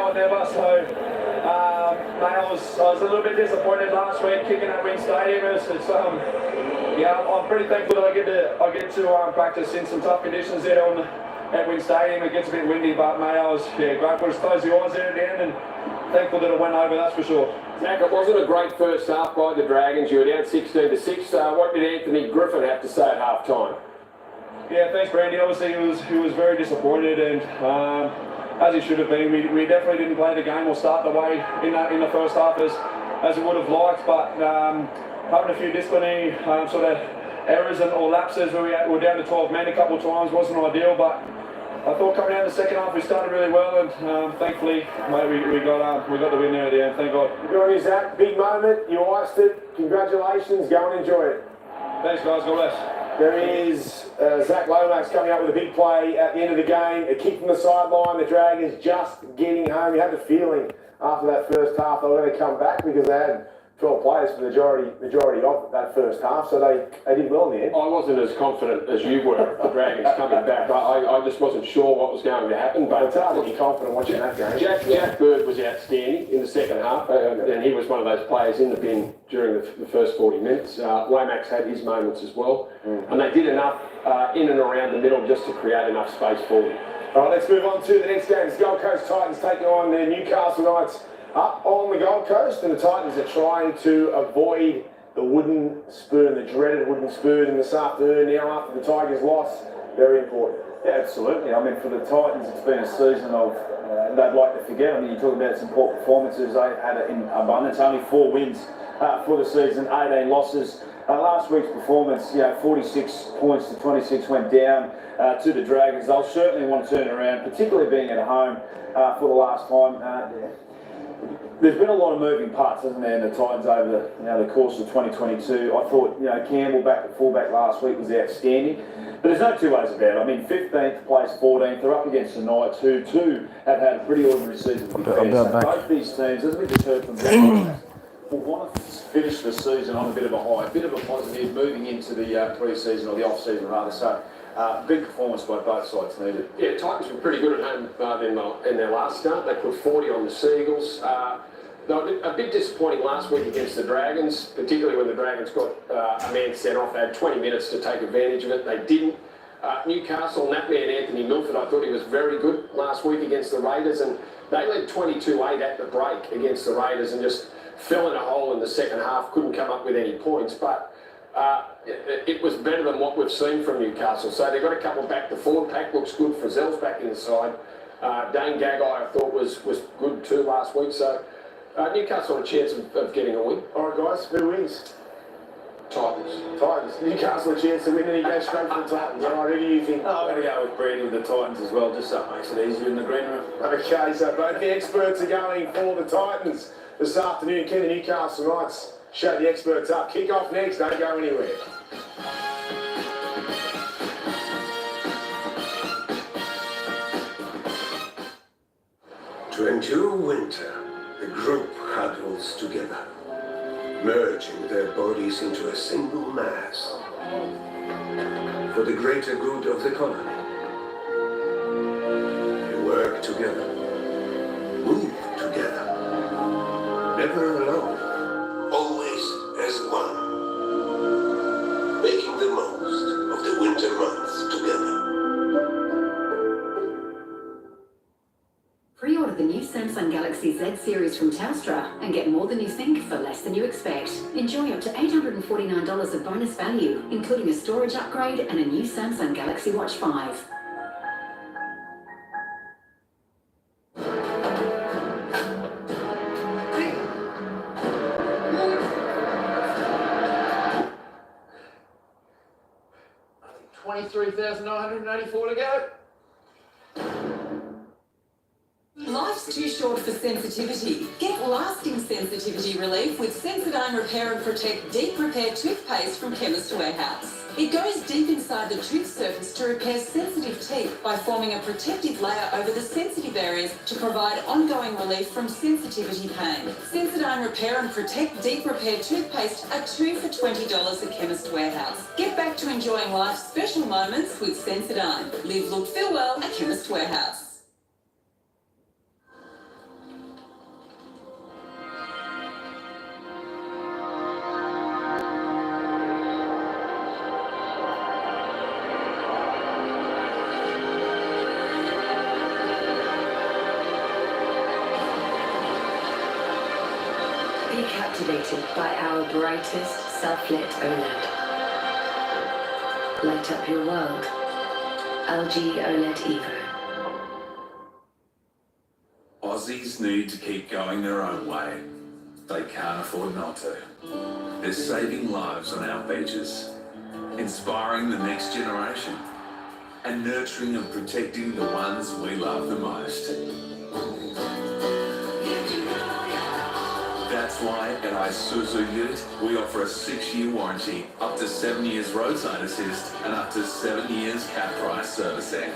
or never. So, mate, I was a little bit disappointed last week kicking at Wing Stadium. I'm pretty thankful that I get to practice in some tough conditions there at Wing Stadium. It gets a bit windy, but mate, I was grateful to close the eyes there at the end and thankful that it went over. That's for sure. Zach, it wasn't a great first half by the Dragons. You were down 16-6. What did Anthony Griffin have to say at half time? Yeah, thanks, Brandy. Obviously, he was very disappointed, and as he should have been. We definitely didn't play the game or start the way in the first half as we would have liked, but having a few disciplinary sort of errors or lapses where we were down to 12 men a couple of times wasn't ideal, but I thought coming out in the second half we started really well, and thankfully, mate, we got the win there at the end. Thank God. Good on you, Zach. Big moment. You iced it. Congratulations. Go and enjoy it. Thanks, guys. God bless. There is Zach Lomax coming up with a big play at the end of the game. A kick from the sideline. The Dragons just getting home. You had the feeling after that first half they were going to come back because they had 12 players for the majority of that first half, so they did well in the end. I wasn't as confident as you were of the Dragons coming back. I just wasn't sure what was going to happen. But it's hard to be confident watching that game. Jack Bird was outstanding in the second half, and he was one of those players in the bin during the first 40 minutes. Lomax had his moments as well, and they did enough in and around the middle just to create enough space for them. All right, let's move on to the next game. It's Gold Coast Titans taking on the Newcastle Knights up on the Gold Coast, and the Titans are trying to avoid the wooden spoon, the dreaded wooden spoon, this afternoon now after the Tigers' loss. Very important. Yeah, absolutely. I mean, for the Titans, it's been a season of they'd like to forget. I mean, you talk about some poor performances. They've had it in abundance. Only 4 wins for the season, 18 losses. Last week's performance, 46 points to 26 went down to the Dragons. They'll certainly want to turn it around, particularly being at home for the last time. There's been a lot of moving parts, hasn't there, in the Titans over the course of 2022. I thought, Campbell back at fullback last week was outstanding. But there's no two ways about it. I mean, 15th place, 14th. They're up against the Knights, who too have had a pretty ordinary season. So both these teams, as we just heard from Jack, will want to finish the season on a bit of a high, a bit of a positive, moving into the pre-season or the off-season rather. So big performance by both sides needed. Yeah, Titans were pretty good at home in their last start. They put 40 on the Seagulls. They were a bit disappointing last week against the Dragons, particularly when the Dragons got a man sent off. They had 20 minutes to take advantage of it. They didn't. Newcastle and that man Anthony Milford, I thought he was very good last week against the Raiders, and they led 22-8 at the break against the Raiders and just fell in a hole in the second half, couldn't come up with any points, but it was better than what we've seen from Newcastle. So they've got a couple back. The forward pack looks good. Frizzell's back inside. Dane Gagai, I thought, was good too last week. So Newcastle had a chance of getting a win. All right, guys, who wins? Titans. Newcastle a chance to win, and he goes straight for the Titans. All right, who do you think? I'm going to go with Brady with the Titans as well, just that makes it easier in the green room. Okay, so both the experts are going for the Titans this afternoon. Can the Newcastle Knights show the experts up? Kick off next, don't go anywhere. To endure winter, the group huddles together, merging their bodies into a single mass for the greater good of the colony. They work together, move together, never alone, always as one, making the most of the winter months together. Pre-order the new Samsung Galaxy Z series from Telstra and get more than you think for less than you expect. Enjoy up to $849 of bonus value, including a storage upgrade and a new Samsung Galaxy Watch 5. $23,984 to go. Life's too short for sensitivity. Get lasting sensitivity relief with Sensodyne Repair and Protect Deep Repair Toothpaste from Chemist Warehouse. It goes deep inside the tooth surface to repair sensitive teeth by forming a protective layer over the sensitive areas to provide ongoing relief from sensitivity pain. Sensodyne Repair and Protect Deep Repair Toothpaste are 2 for $20 at Chemist Warehouse. Get back to enjoying life's special moments with Sensodyne. Live, look, feel well at Chemist Warehouse. Be captivated by our brightest self-lit OLED. Light up your world. LG OLED Evo. Aussies need to keep going their own way. They can't afford not to. They're saving lives on our beaches, inspiring the next generation, and nurturing and protecting the ones we love the most. That's why at Isuzu Ute, we offer a 6-year warranty, up to 7 years roadside assist, and up to 7 years cap price servicing.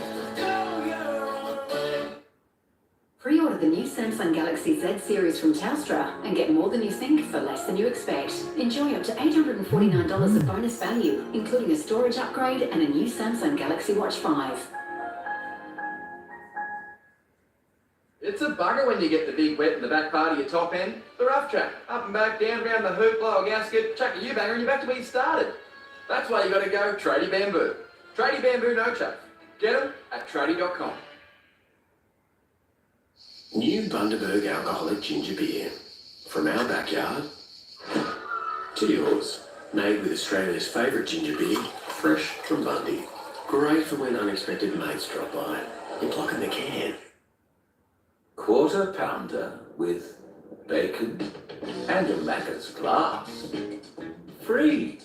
Pre-order the new Samsung Galaxy Z series from Telstra and get more than you think for less than you expect. Enjoy up to $849 of bonus value, including a storage upgrade and a new Samsung Galaxy Watch 5. It's a bugger when you get the big wet in the back part of your top end. The rough track, up and back, down, round the hoop, blow a gasket, chuck a U-banger and you're back to where you started. That's why you got to go Tradie Bamboo. Tradie Bamboo No Chuck. Get them at tradie.com. New Bundaberg alcoholic ginger beer. From our backyard to yours. Made with Australia's favourite ginger beer, fresh from Bundy. Great for when unexpected mates drop by. You're blocking the can. Quarter pounder with bacon and a Macca's glass. Free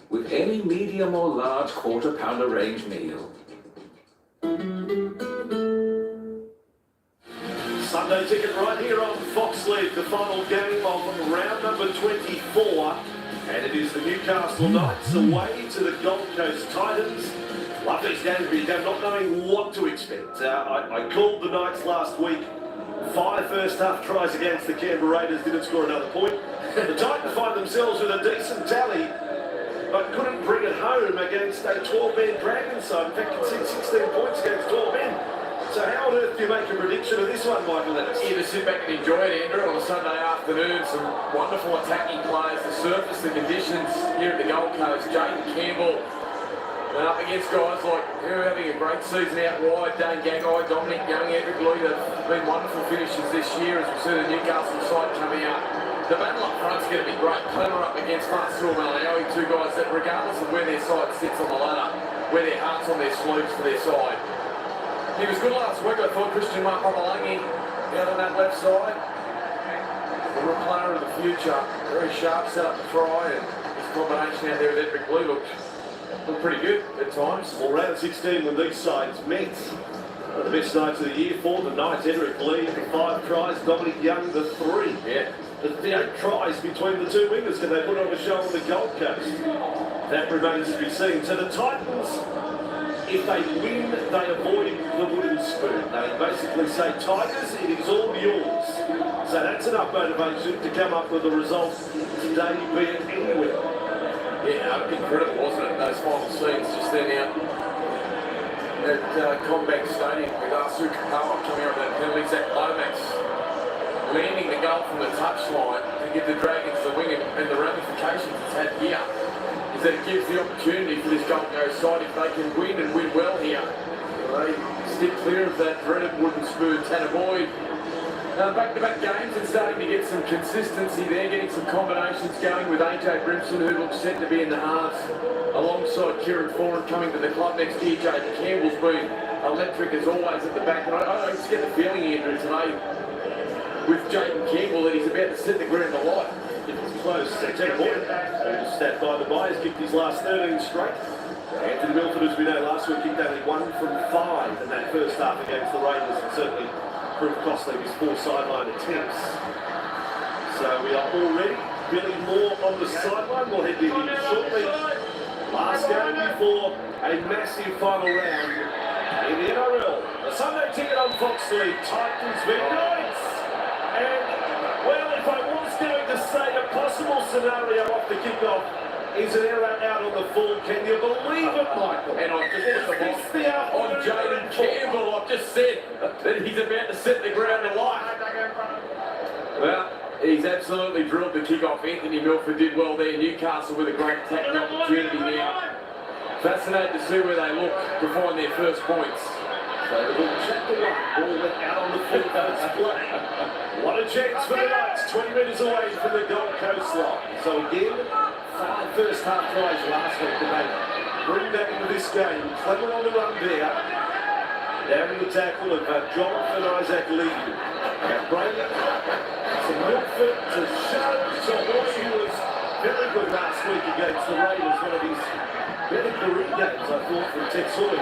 with any medium or large quarter pounder range meal. Sunday ticket right here on Fox League, the final game of round number 24. And it is the Newcastle Knights away to the Gold Coast Titans. Love these games because they're not knowing what to expect. I called the Knights last week. 5 first half tries against the Canberra Raiders, didn't score another point. The Titans find themselves with a decent tally, but couldn't bring it home against a 12-man Dragons side. In fact, conceded 16 points against 12 men. So how on earth do you make a prediction of this one, Michael Ennis? Either sit back and enjoy it, Andrew, on a Sunday afternoon. Some wonderful attacking players. The surface, the conditions here at the Gold Coast. Jaden Campbell went up against guys like who are having a great season out wide. Dane Gagai, Dominic Young, Edric Lee. They've been wonderful finishes this year as we see the Newcastle side coming out. The battle up front's going to be great. Clemmer up against Marcel Malawi, 2 guys that regardless of where their side sits on the ladder, wear their hearts on their sleeves for their side. He was good last week. I thought Christian Mapapalangi out on that left side. The real player of the future. Very sharp, set up the try, and his combination out there with Edric Lee looked pretty good at times. Well, round 16 when these sides met. One of the best nights of the year for the Knights. Edric Lee, the 5 tries. Dominic Young, the 3. Yeah. The 8 tries between the 2 wingers. Can they put on a show on the Gold Coast? That remains to be seen. So the Titans, if they win, they avoid the wooden spoon. They basically say, Tigers, it is all yours. So that's enough motivation to come up with a result today, be it anywhere. Yeah, incredible, wasn't it? Those final scenes just then out at Combank Stadium with Arsu Kakawa coming up with that penalty. Zach Lomax landing the goal from the touchline to give the Dragons the wing, and the ramifications it's had here is that it gives the opportunity for this Gold Coast side, if they can win and win well here, they stick clear of that dreaded wooden spoon. Tanner Boyd. Back-to-back games and starting to get some consistency there, getting some combinations going with AJ Brimson, who looks set to be in the halves, alongside Kieran Foran coming to the club next year. Jaden Campbell's been electric as always at the back, and I just get the feeling, Andrew, today with Jaden Campbell that he's about to set the ground alight. It's close. Tanner Boyd, who's stat by the by, has kicked his last 13 straight. Anthony Milford, as we know, last week kicked only 1 from 5 in that first half against the Raiders, and certainly proved costly his 4 sideline attempts. So we are already Billy Moore on the sideline. We'll head to him shortly. Last game before a massive final round in the NRL. A Sunday ticket on Fox League, Titans v Knights. And, well, if I was going to say a possible scenario off the kickoff is an error out on the full, can you believe it, Michael? And I've just put the ball on Jaden Campbell. I've just said that he's about to set the ground alight. Well, he's absolutely drilled the kick-off. Anthony Milford did well there. Newcastle with a great attacking opportunity now. Fascinated to see where they look to find their first points. Favourable check the one. Ball went out on the foot. That's play. What a chance for the Knights. 20 metres away from the Gold Coast line. So again, 5 first half tries last week to make bring that into this game. Clever on the run there. Down in the tackle of Jonathan Isaac Levy. Brady to Milford to Show to Horse, who was very good last week against the Raiders. One of his better career games, I thought, from Tex Hoy.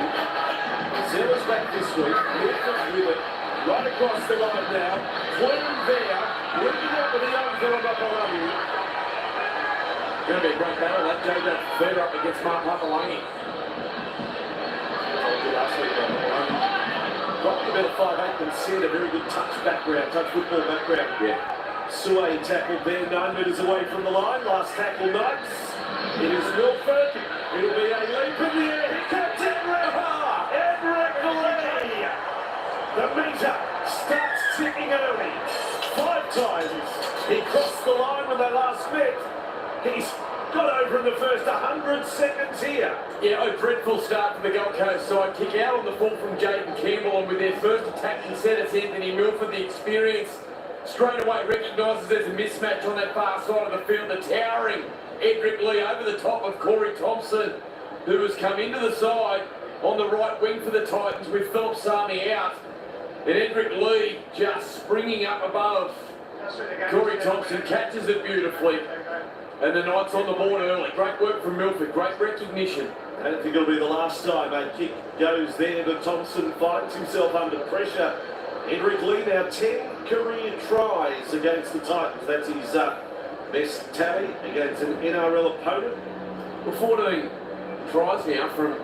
Zella's back this week. Milford with it right across the line now. Clean there. Looking up with the young Philip Apoloni. Going to be a great battle, that Jojo further up against Mark Papaloni. Last week, probably about 5'8" than said, a very good touch background, touch football background. Yeah. Suey tackled there, 9 metres away from the line. Last tackle, Knights. It is Milford. It'll be a leap in the air. Here comes Edric Lee. The meter starts ticking early. 5 times he crossed the line when they last met. He's got over in the first 100 seconds here. Yeah, a dreadful start for the Gold Coast side. Kick out on the full from Jaden Campbell, and with their first attacking set, it's Anthony Milford, the experience. Straight away recognises there's a mismatch on that far side of the field. The towering Edric Lee over the top of Corey Thompson, who has come into the side on the right wing for the Titans with Philip Sami out. And Edric Lee just springing up above. Corey Thompson catches it beautifully. And the Knights on the board early. Great work from Milford, great recognition. I don't think it'll be the last time a kick goes there, but Thompson finds himself under pressure. Edric Lee now 10 career tries against the Titans. That's his best tally against an NRL opponent. Well, 14 tries now from,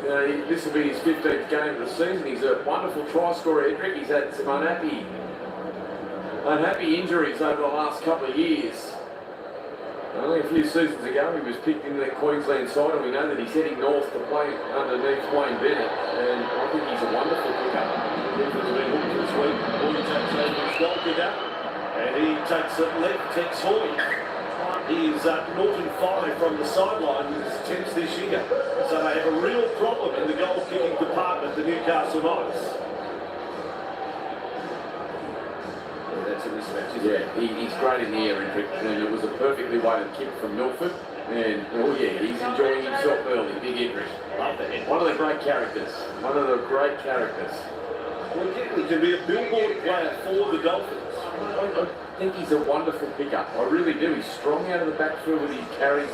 this will be his 15th game of the season. He's a wonderful try scorer, Edric. He's had some unhappy injuries over the last couple of years. Only a few seasons ago, he was picked into the Queensland side, and we know that he's heading north to play underneath Wayne Bennett, and I think he's a wonderful pickup. Milford's been hooked this week. Hoy takes over his goal kicker, and he takes it left, Tex Hoy. He is 0-5 from the sideline with his 10th this year. So they have a real problem in the goal kicking department, the Newcastle Knights. That's a mismatch. Yeah, he's great in the air, Edric, and it was a perfectly weighted kick from Milford. And, oh yeah, he's enjoying himself early, big Edric. Love that. One of the great characters. One of the great characters. Well, again, he can be a billboard player for the Dolphins. I think he's a wonderful pickup. I really do. He's strong out of the backfield with his carries,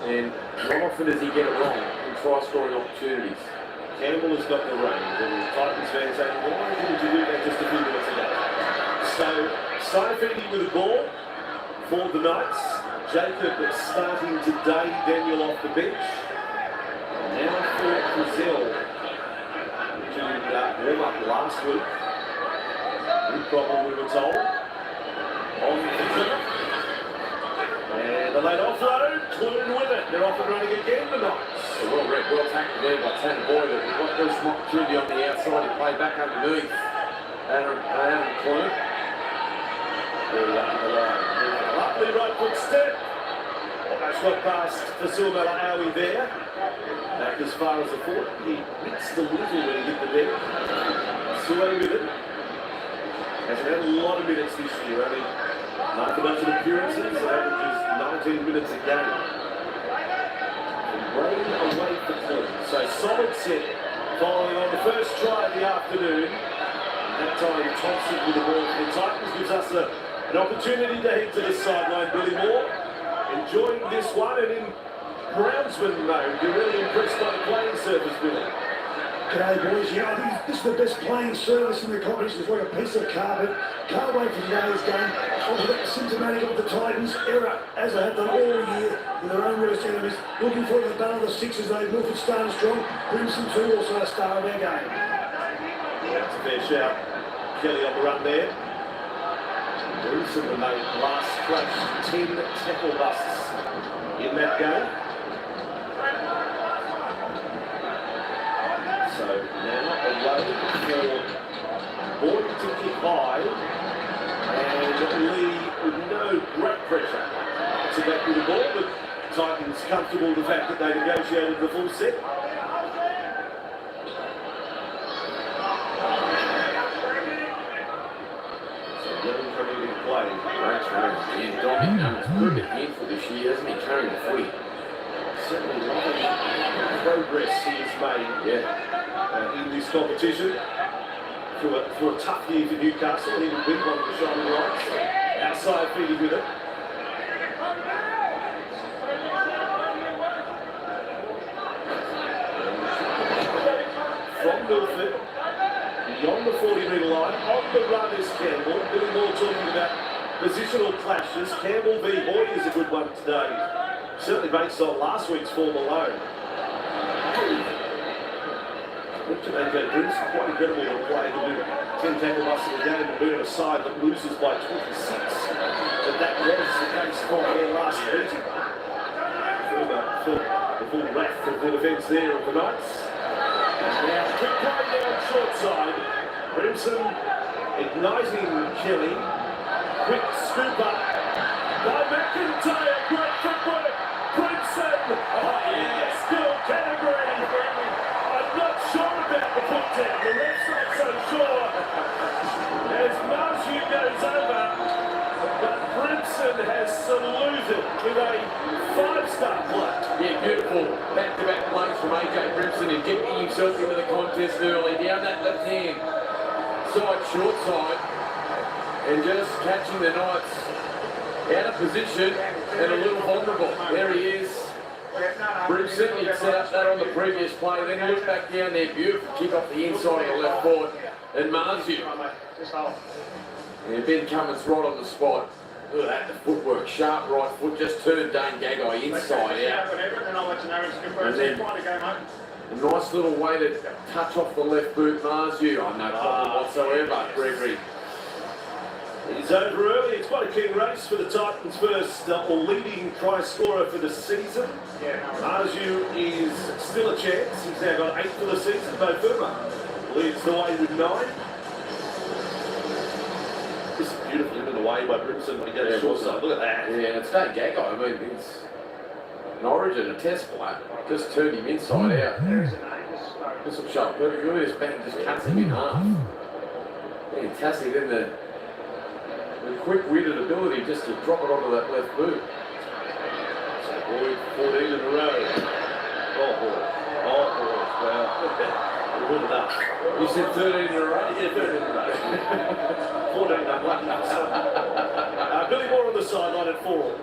and not often does he get it wrong in try-scoring opportunities. Campbell has got the range, and the Titans fans saying, why didn't you do that just a few minutes ago? So, Saifidi with the ball for the Knights. Jacob starting today, Daniel off the bench. Now for Brazil, to warm up last week. Big problem, we were told. On the trigger. And the late offload, Clune with it. They're off and running again, the Knights. Well read, well tackled there by Tanner Boyd. We've got this opportunity on the outside to play back underneath. Adam Clune. Lovely right foot step. Almost got past Fasil Malawi there. Back as far as the foot. He mixed the whistle when he hit the deck. Sway with it. Hasn't had a lot of minutes this year. Only half a dozen appearances. Averages 19 minutes a game. Rain away for Clune. So solid set following on the first try of the afternoon. That time Thompson with the ball for the Titans gives us an opportunity to head to the sideline. Billy Moore enjoying this one, and in groundsman mode. You're really impressed by the playing surface, Billy. G'day boys, yeah, I think this is the best playing service in the competition. It's like a piece of carpet. Can't wait for today's game. Obviously that's symptomatic of the Titans' error, as they have done all year with their own worst enemies. Looking for the battle of the sixes, though. Milford starting strong. Brimson too, also a star of their game. That's a fair shout. Kelly on the run there. Brimson made last stretch 10 tackle busts in that game. So now away for Boyd to kick high, and Lee with no great pressure to back with the ball, but Titans comfortable with the fact that they negotiated the full set. young coming into play. Great change. He's dominant numbers. Put a bit handful this year, hasn't he? Carrying the footy. Certainly loving the progress he has made in this competition. Through a tough year for Newcastle, he would win one of the shining lights. Outside feeding with it. From Milford, beyond the 40-metre line, on the run is Campbell. Billy Moore talking about positional clashes. Campbell v. Hoy is a good one today. Certainly based on last week's form alone. Looked at AJ Bruce, quite incredible to play to do 10 tackle busts in a game and be on a side that loses by 26. But that was the case for their last week. The full wrath of the defence there of the Knights. Now, quick play down short side. Brimson igniting Kelly. Quick scoop up by McIntyre. Great footwork. Brimson. Oh, yes, still category. I'm not sure about the put down. The ref's not so sure. As Marju goes over, but Brimson has saluted with a 5-star play. Yeah, beautiful. Back-to-back plays from AJ Brimson, injecting himself into the contest early. Down that left hand. Side, short side. And just catching the Knights out of position and a little vulnerable. There he is. Brimson, he'd set up that on the previous play, then look back down there, beautiful kick off the inside of the left foot, and Marju. Yeah, Ben Cummins right on the spot. Look at that, the footwork, sharp right foot, just turned Dane Gagai inside out. And then a nice little way to touch off the left boot, Marju. Oh, no problem whatsoever, Gregory. He's over early. It's quite a keen race for the Titans' first leading try scorer for the season. Marju is still a chance. He's now got 8 for the season. Mo Firma leads the way with 9. This is beautiful into the way by Brimson when he goes short side. Look at that. Yeah, and it's Dane Gagai. I mean, it's an Origin, a test player. Just turned him inside out. This will show perfect. Look at this bang, just cuts him in half. Fantastic. Then the quick-witted ability just to drop it onto that left boot. So Boyd, 14 in a row. Oh, boy. Oh, boy. Well, good enough. You said 13 in a row? Yeah, 13 in a row. 14 unlucky. Billy Moore on the sideline at 4.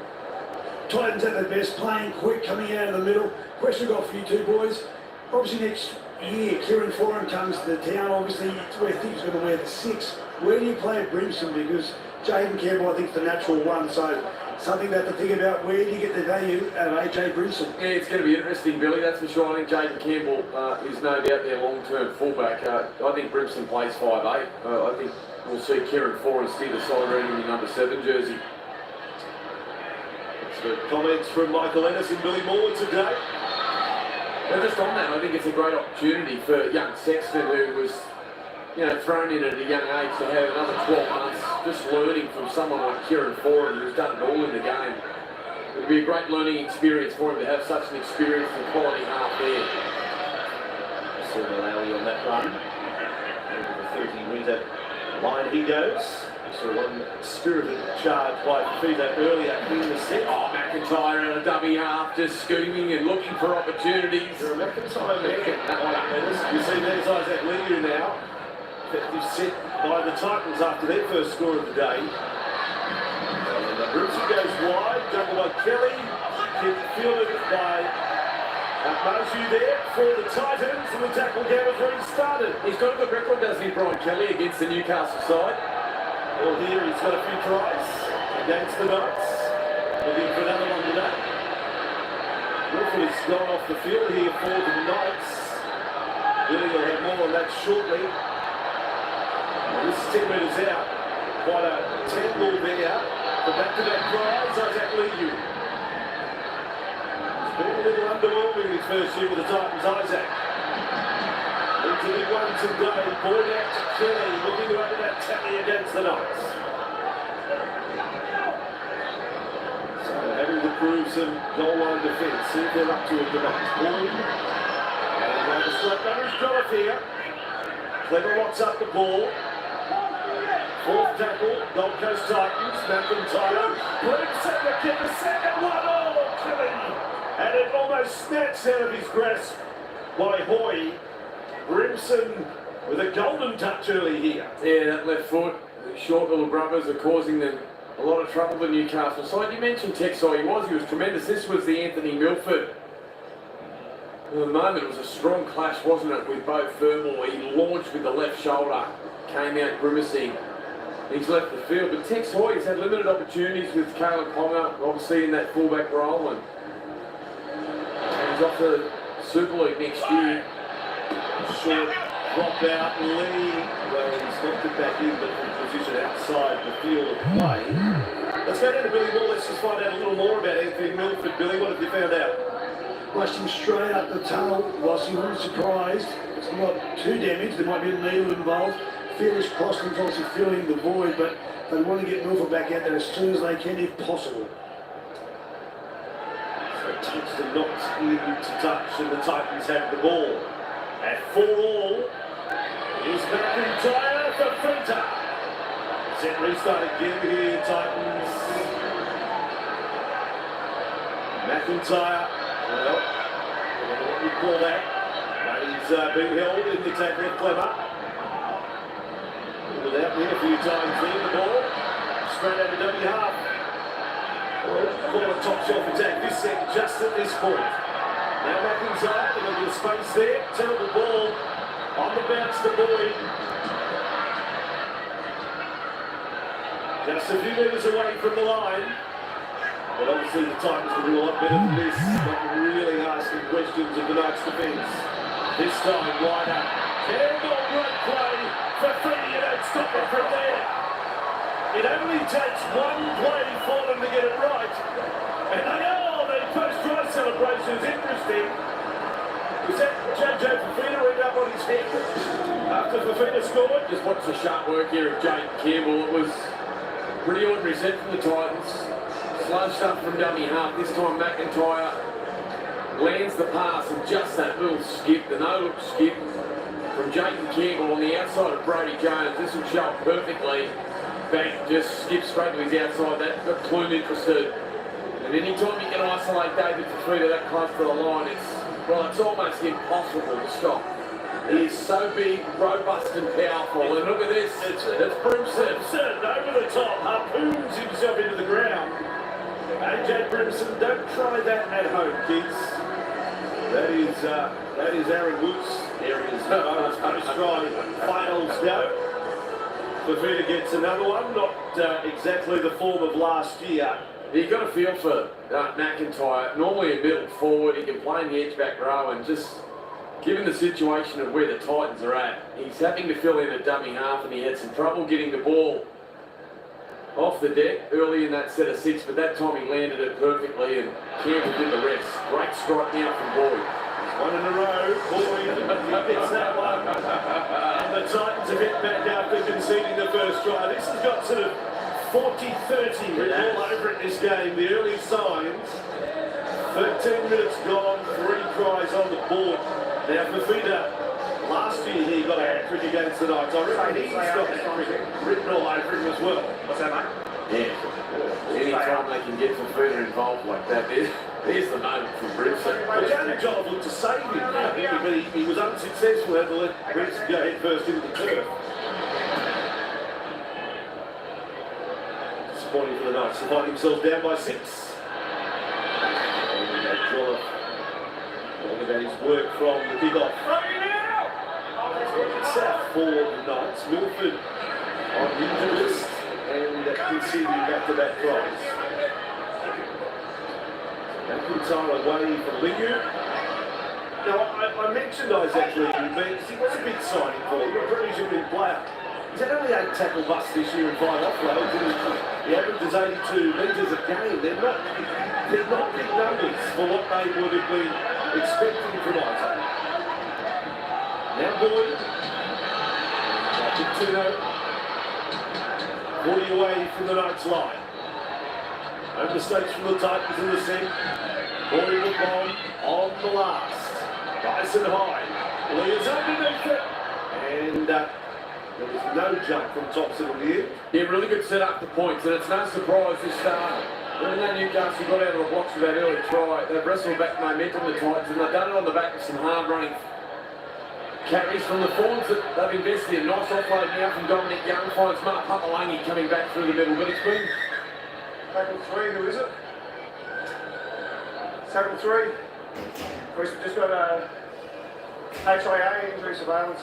Titans at their best, playing quick, coming out of the middle. Question got for you two boys. Obviously next year, Kieran Foran comes to the town. Obviously, it's where he's going to wear the 6. Where do you play at Brimson? Because Jaden Campbell, I think, is the natural one. So something that to think about. Where do you get the value out of AJ Brimson? Yeah, it's going to be interesting, Billy. That's for sure. I think Jaden Campbell is no doubt their long-term fullback. I think Brimson plays 5'8". I think we'll see Kieran Foran steer the side around in the number 7 jersey. So comments from Michael Ennis and Billy Moore today. And just on that, I think it's a great opportunity for young Sexton, who was, thrown in at a young age, to have another 12 months just learning from someone like Kieran Foran, who's done it all in the game. It would be a great learning experience for him to have such an experienced and quality half there. Silver Lally on that run. Over the 30-metre line he goes. So one spirited charge by Fifita earlier in the set. Oh, McIntyre in a dummy half, just scheming and looking for opportunities. You're a McIntyre man. You see there's Isaac Liu now. Effective set by the Titans after their first score of the day. And Brimson goes wide, double by Kelly. Fielded by Marju there for the Titans, and the tackle game has restarted. He's got a good record, doesn't he, Brian Kelly, against the Newcastle side? Well, here he's got a few tries against the Knights. Looking for another one today. Wilford has gone off the field here for the Knights. Billy will have more on that shortly. This is 10 metres out. Quite a tangle there. The back-to-back tries, Isaac Liu. He's been a little underwhelming his first year with the Titans, Isaac. It's a big one today. Boyd out to Kelly, looking to open that tally against the Knights. So having to prove some goal line defence. See if they're up to it tonight. Boyd. And the straight runner's got it here. Clever locks up the ball. Fourth tackle, Gold Coast Titans, McIntyre. Brimson to get the second one. Oh, killing. And it almost snatched out of his grasp by Hoy. Brimson with a golden touch early here. Yeah, that left foot, the short little grubbers are causing them a lot of trouble, the Newcastle side. You mentioned Texai, he was tremendous. This was the Anthony Milford. At the moment, it was a strong clash, wasn't it, with both Fermor. He launched with the left shoulder, came out grimacing. He's left the field, but Tex Hoy's had limited opportunities with Caleb Ponga, obviously in that fullback role, and he's off to Super League next year. Short drop out, Lee. Well, he's knocked it back in, but from position outside the field of play. Let's go down to Billy Moore. Let's just find out a little more about Anthony Milford. Billy, what have you found out? Rushed him straight up the tunnel. Rossi wasn't surprised. It's not too damaged. There might be a needle involved. Fearless Crossland's obviously filling the void, but they want to get Milford back out there as soon as they can, if possible. So touched and knocked into touch, and the Titans have the ball. At 4-all, here's McIntyre for Fenta. Set restart again here, Titans. McIntyre, well, I don't know what you call that. But he's been held in the tackle of Clemmer. Without me a few times there, the ball straight over dummy half. Well, call a top shelf attack this set just at this point. Now McIntyre, a little space there, terrible ball on the bounce to Boyd. Just a few metres away from the line. But obviously the Titans will do a lot better than this, not really asking questions of the Knights' defence. This time wider. Campbell, great play for Freddie, you don't stop it from there. It only takes one play for them to get it right. And the post-try celebration is interesting. Was that JJ Fafita went up on his head after Fafita scored? Just watch the sharp work here of Jake Campbell. It was pretty ordinary set from the Titans. Slow stuff from dummy half. This time McIntyre lands the pass, and just that little skip, the no-look skip from Jake Campbell on the outside of Brody Jones. This will show up perfectly. Bang, just skips straight to his outside. That got Clune interested. And any time you can isolate David Fafita that close to the line, it's almost impossible to stop. He is so big, robust and powerful. And look at this, it's Brimson. Over the top, harpoons himself into the ground. AJ Brimson, don't try that at home, kids. That is Aaron Woods. There he is. Bonus try fails go. Fafita gets another one, not exactly the form of last year. You've got a feel for McIntyre. Normally a middle forward, he can play in the edge back row, and just given the situation of where the Titans are at, he's having to fill in a dummy half, and he had some trouble getting the ball off the deck early in that set of six, but that time he landed it perfectly, and Campbell did the rest. Great strike now from Boyd. One in a row, Boyd gets that one. And the Titans have hit back after conceding the first try. This has got sort of 40-30 all over it this game. The early signs. 13 minutes gone, 3 tries on the board. Now Fafita, last year he got a hat-trick against the Knights. I reckon he's got a hat-trick written all over him as well. What's that, mate? Yeah. Any time they can get Fafita involved like that, there's the moment for Brimson. Well, Jamie Jones looked to save him, but he was unsuccessful. Had to let Brimson go head first into the turf. Disappointing for the Knights to find themselves down by 6. Talking about his work from the kick-off. It's out for the Knights. Milford on the injured list and conceding back-to-back tries. McIntyre away from Lingu. Now, I mentioned Isaac Lingu, he was a big signing for him, a pretty good player. He's had only 8 tackle busts this year and 5 offloads. The average is 82 metres a game. They're not big numbers for what they would have been expecting from Isaac. Now Boyd. Tuno. 40 away from the Knights line. No mistakes from the Titans in the set. Boyd will on the last. Bryson High. Lee is underneath it. And There was no jump from Thompson in the end. Yeah, really good set up to points, and it's no surprise this start. When that Newcastle got out of the blocks with that early try, they've wrestled back momentum, the Titans, and they've done it on the back of some hard-running carries from the forwards that they've invested in. Nice offload now from Dominic Young, finds Mark Papalangi coming back through the middle, but it's been... Tackle 3, who is it? Tackle 3. We've just got a HIA injury surveillance.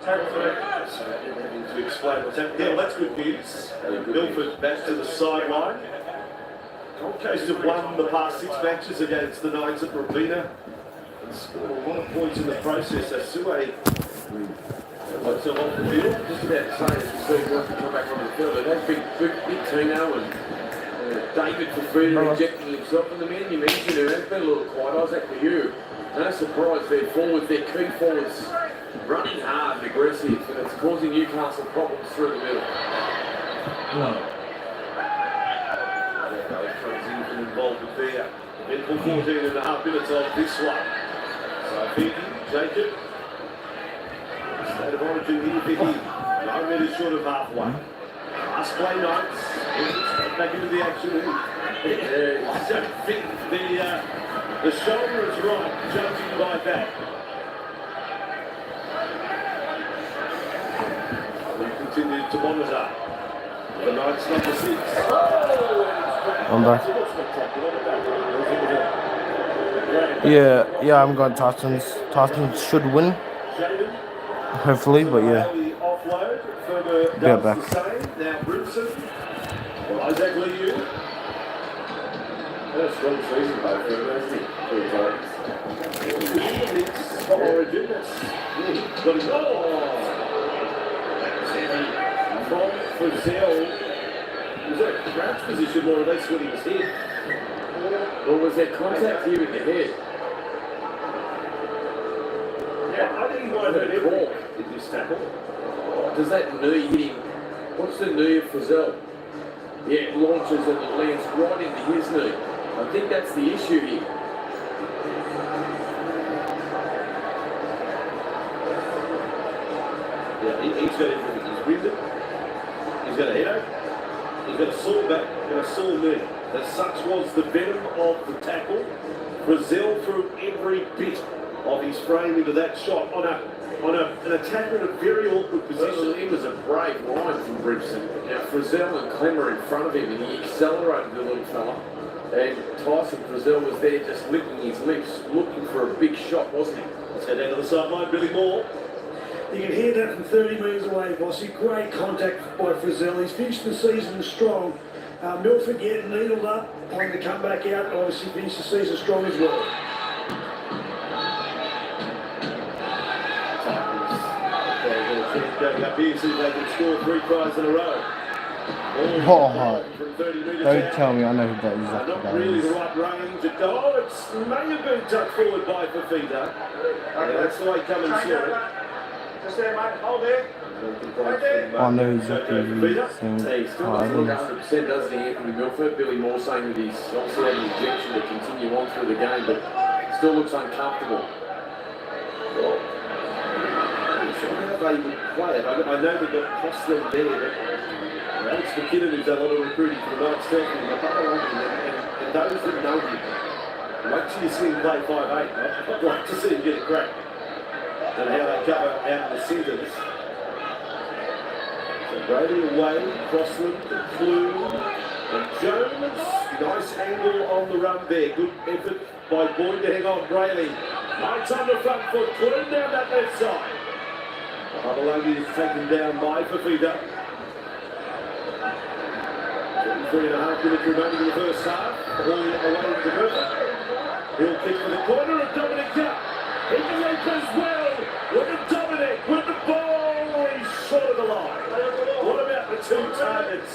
Tackle 3. So having to explain what's happening. Yeah, well, that's good news. Milford back to the sideline. Gold Coast have won the past 6 matches against the Knights at Robina and scored a lot of points in the process. So Suway looks off the field. Just about to say, as we see Milford come back on the field, but that's big Tino and David Fafita injecting himself in the man. You mentioned who has been a little quiet. Isaac Liu. No surprise, their forwards, their key forwards, running hard and aggressive, and it's causing Newcastle problems through the middle. Comes in from involvement there. Mental 14 and a half minutes of this one. So Fiji, Jacob. State of origin here for him. No really short of halfway. Last play Knights. Back into the action. Don't think the shoulder is right, judging by that. We continue to monitor the Knights number 6. I'm back. Yeah, I'm going Titans. Titans should win. Hopefully, but yeah. Be back. Now Brimson. Isaac Liu. That's a strong season, both of them, hasn't he? For the Titans. Origin. That's got his from Frizzell. Was that a crouch position or at least when he was hit? Or was there contact here with the head? Yeah, I think he might have hurt everyone in this tackle. Does that knee hit him? What's the knee of Frizzell? Yeah, it launches and it lands right into his knee. I think that's the issue here. Yeah, he's got everything. He's winded. He's got a headache. He's got a sore back and a sore knee. As such was the venom of the tackle. Brazil threw every bit of his frame into that shot on an attacker in a very awkward position. It was a brave line from Brimson. Now, Frizzell and Clem were in front of him and he accelerated the little fella. And Tyson Frizzell was there just licking his lips, looking for a big shot, wasn't he? Let's go down to the sideline, Billy Moore. You can hear that from 30 metres away, Bossy. Great contact by Frizzell. He's finished the season strong. Milford getting needled up, wanting to come back out. Obviously finished the season strong as well. Going up here, see if they can score 3 tries in a row. Don't tell me I know who that is. Not really the right range. It may have been tucked forward by Fafita. That's the way coming short. Just there, mate. Hold there. I know exactly who he is. He still doesn't look 100%, doesn't he, Anthony Milford? Billy Moore saying that he's obviously had an injection to continue on through the game, but still looks uncomfortable. How they would play it. I know they've got Crossland there, but Alex McKinnon, who's done a lot of recruiting for the Knights, and those that know him, wait till you see him play 5'8". I'd like to see him get a crack. And how they cover out in the centres. So Brady away, Crossland, Clune, and Jones. Nice angle on the run there. Good effort by Boyd to hang on Brayley. Knights on the front foot, Clune down that left side. Papalangi is taken down by Fafita. 3.5 minutes remaining in the first half. Ball away to Murphy. He'll kick for the corner of Dominic Young. He can leap as well. Look at Dominic with the ball. He's short of the line. What about the 2 targets?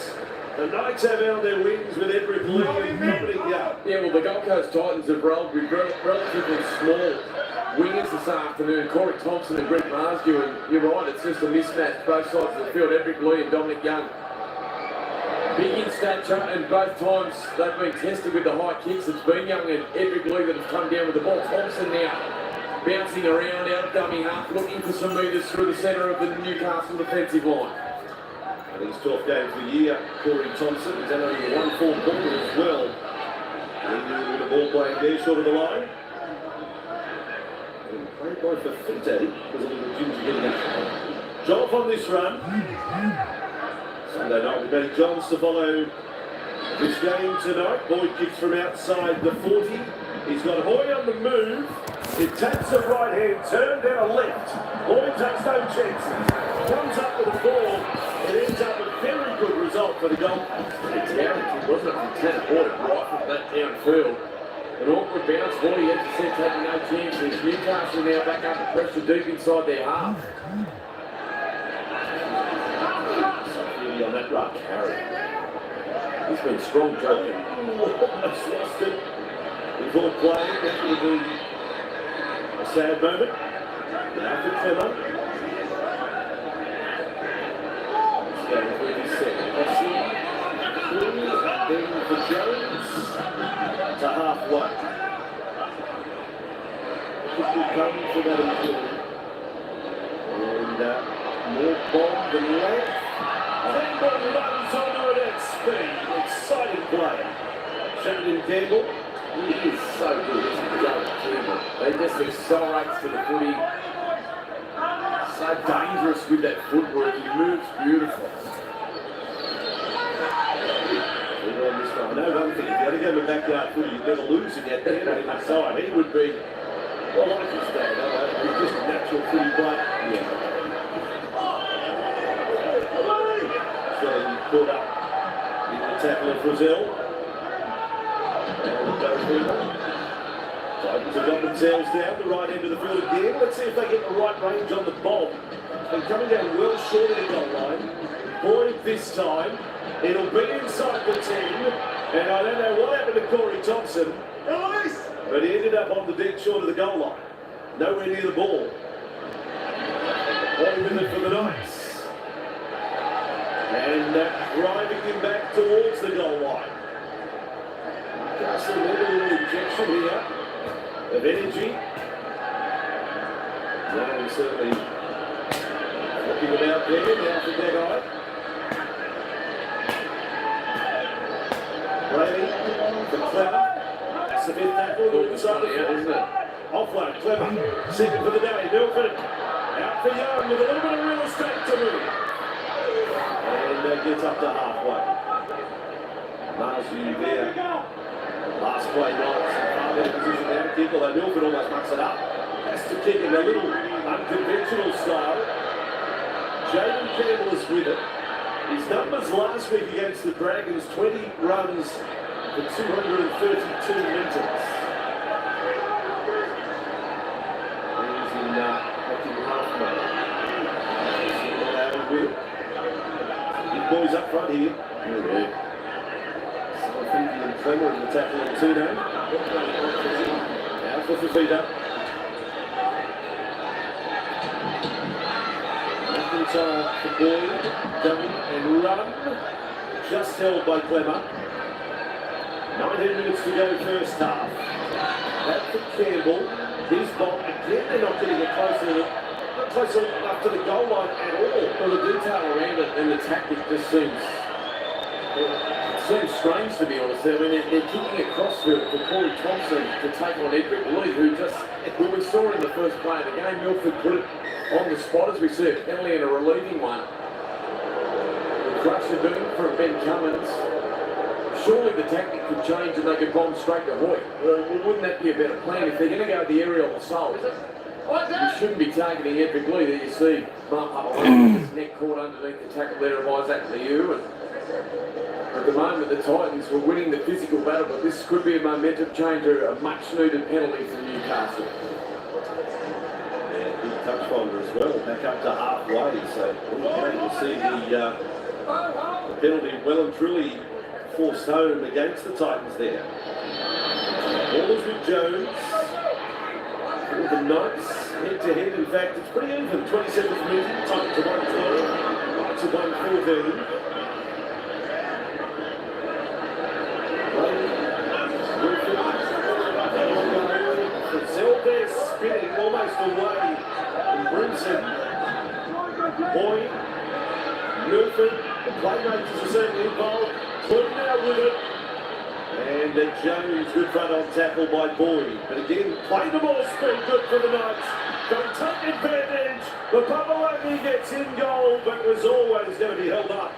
The Knights have held their wings with Edric Lee and Dominic Young. Yeah, well, the Gold Coast Titans have rolled with relatively small wingers this afternoon. Corey Thompson and Greg Marsdew, and you're right, it's just a mismatch both sides of the field. Edric Lee and Dominic Young. Big in stature, and both times they've been tested with the high kicks. It's been Young and Edric Lee that have come down with the ball. Thompson now Bouncing around out of dummy half, looking for some metres through the centre of the Newcastle defensive line. And his 12th game of the year, Corey Thompson, he's only a 1-4 corner as well. With the ball playing there, short of the line. And played by Fafita, was a little ginger getting up. Job on this run. Sunday night with Matty Johns to follow this game tonight. Boyd kicks from outside the 40. He's got Hoy on the move. It taps the right hand, turned down a left. Boyd takes no chances. Comes up with the ball. It ends up a very good result for the goal. It's Harrington, wasn't it, from 10 Boyd, right from that downfield. An awkward bounce, Boyd, as you said, taking no chances. Newcastle now back under pressure deep inside their half. On that run, Harry. He's been strong, joking. Almost lost it. Before playing, that would be a sad moment. Now for Clemmer. He's going 37. Then for Jones to halfway. It will come for that infield. And more bomb than left. Campbell runs onto it at speed. Exciting play. Sheridan Campbell. He is so good, Campbell. They just accelerates to the footy. So dangerous with that footwork. He moves beautiful. On this one. I know one thing, if you had to go to backyard footy, you'd never lose in that there on the side. He would be, well, like his dad, he's just a natural footy player. Yeah. So he put up in the tackle of Brazil. And it goes through. Titans have got themselves down the right end of the field again. Let's see if they get the right range on the bomb. They're coming down well short of the goal line. Boyd this time. It'll be inside the 10. And I don't know what happened to Corey Thompson. But he ended up on the dead short of the goal line. Nowhere near the ball. Boyd with it for the Knights. And driving him back towards the goal line. Just a little injection here of energy. No, he's certainly looking about there now for Gagai. Brady for Clemmer. That's the fifth tackle. Inside the field, isn't it? Offload, Clemmer. Second for the day. Milford out for Young with a little bit of real estate to move. And gets up to halfway. Marzu there. Last play, Knights. Far better position now to kick, although Milford almost mucks it up. Has to kick in a little unconventional style. Jaden Campbell is with it. His numbers last week against the Dragons, 20 runs for 232 metres. He's in acting halfway. See what Adam will. Big boys up front here. Yeah. Thinking and Clemmer in the tackle on Tuno. Now for Fafita. McIntyre for Boyd. Dummy and run. Just held by Clemmer. 19 minutes to go first half. Back for Campbell. His bomb again. They're not getting it close enough to the goal line at all. Well, the detail around it and the tactic just seems strange, to be honest. I mean, they're kicking across for Corey Thompson to take on Edric Lee, who just, when we saw it in the first play of the game, Milford put it on the spot as we see a penalty and a relieving one. The crusher doing for Ben Cummins. Surely the tactic could change and they could bomb straight to Hoy. Well, wouldn't that be a better plan? If they're going to go the aerial assault, you shouldn't be targeting Edric Lee. There you see bump up on his neck caught underneath the tackle there of Isaac Liu. At the moment, the Titans were winning the physical battle, but this could be a momentum changer, a much-needed penalty for Newcastle. Yeah, big touch finder as well, back up to halfway. So we'll see the penalty well and truly forced home against the Titans there. Ballers with Jones. For the Knights, head-to-head. In fact, it's pretty even. 27th minute, Titans are 1-12. Knights are 1-14. There spinning almost are certainly involved. Clune now with it. And Jones, good front on tackle by Boyd. But again, play the ball speed, good for the Knights. They take advantage. The Papaloni gets in goal, but was always going to be held up.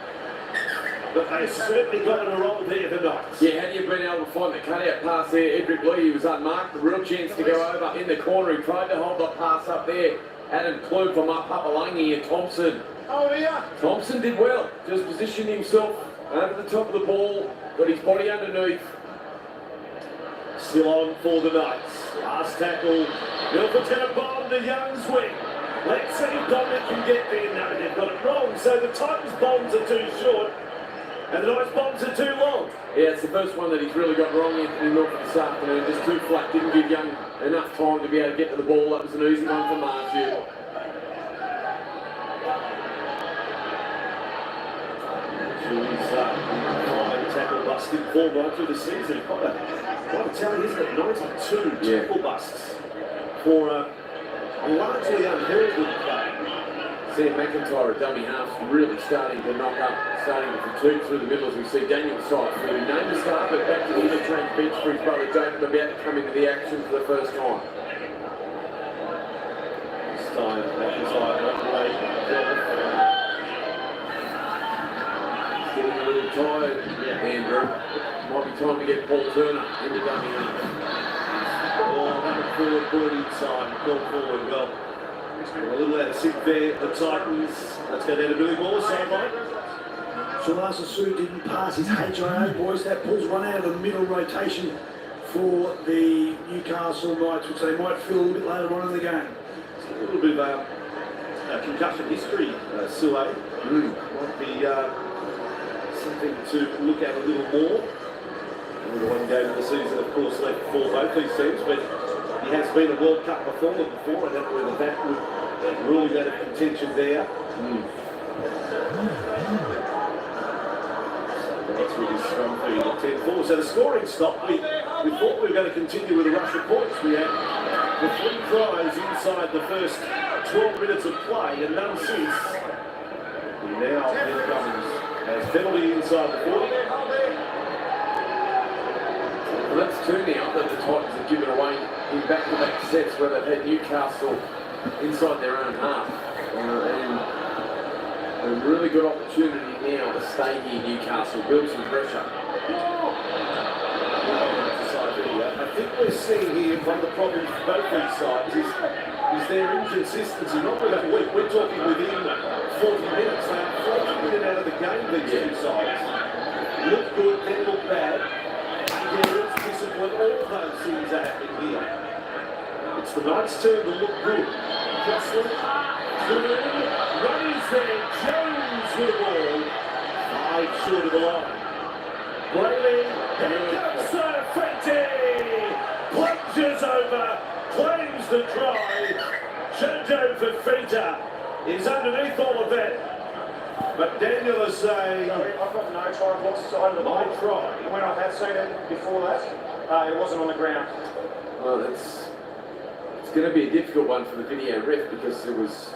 But they certainly got in a roll there, the Knights. Yeah, had you been able to find the cutout pass there, Edric Lee, he was unmarked, the real chance to go over in the corner. He tried to hold the pass up there. Adam Clune from up Papalangi and Thompson. Oh, yeah. Thompson did well, just positioned himself over the top of the ball, got his body underneath. Still on for the Knights. Last tackle. Milford's going to bomb the Young's wing. Let's see if Dominic can get there. No, they've got it wrong. So the Titans' bombs are too short. And the Knights' bombs are too long. Yeah, it's the first one that he's really got wrong, Anthony Milford, this afternoon. Just too flat, didn't give Young enough time to be able to get to the ball. That was an easy one for Marshall. Fine tackle busting 4 right through the season. Quite a tally, isn't it? 92 tackle busts for a largely unheralded play. Sam McIntyre, a dummy half, really starting to knock up, starting to fatigue through the middle as we see Daniel Sight, who named the start, but back to the interchange bench for his brother Jacob, about to come into the action for the first time. This time, McIntyre not late. Getting a little tired, Andrew. Might be time to get Paul Turner into dummy half. Oh, that forward, good inside, gone forward, well. A little out of sync there, the Titans. Let's go down to Billy Moore, sideline. Shalasa Sue didn't pass his HIA, boys. That pulls one out of the middle rotation for the Newcastle Knights, which they might feel a little bit later on in the game. It's a little bit of concussion history, Sue. Might be something to look at a little more. Only one game of the season, of course, left for both these teams, but he has been a World Cup performer before. I don't know whether that would rule him out of contention there. That's really strong for you, 10-4. So the scoring stopped. We thought we were going to continue with a rush of points. We had the 3 tries inside the first 12 minutes of play and none since. And now here comes as penalty inside the 40. Well, that's 2 now that the Titans have given away in back-to-back sets where they've had Newcastle inside their own half. And a really good opportunity now to stay here, Newcastle, build some pressure. I think we're seeing here one of the problems for both these sides is their inconsistency. Not within a week, we're talking within 40 minutes. They are 40 minutes out of the game, these two sides. Look good, then look bad. Endurance, discipline, all those things are happening here. It's the Knights' turn to look good. Jocelyn, Ronnie's there, Jones with the ball. 5 short of the line. Brayley, Fenty, plunges over, claims the try. Jojo Fafita is underneath all of that. But Daniel is saying, I've got no try blocks over the ball. no try. When I had seen it before that, it wasn't on the ground. Well, it's going to be a difficult one for the video ref because there was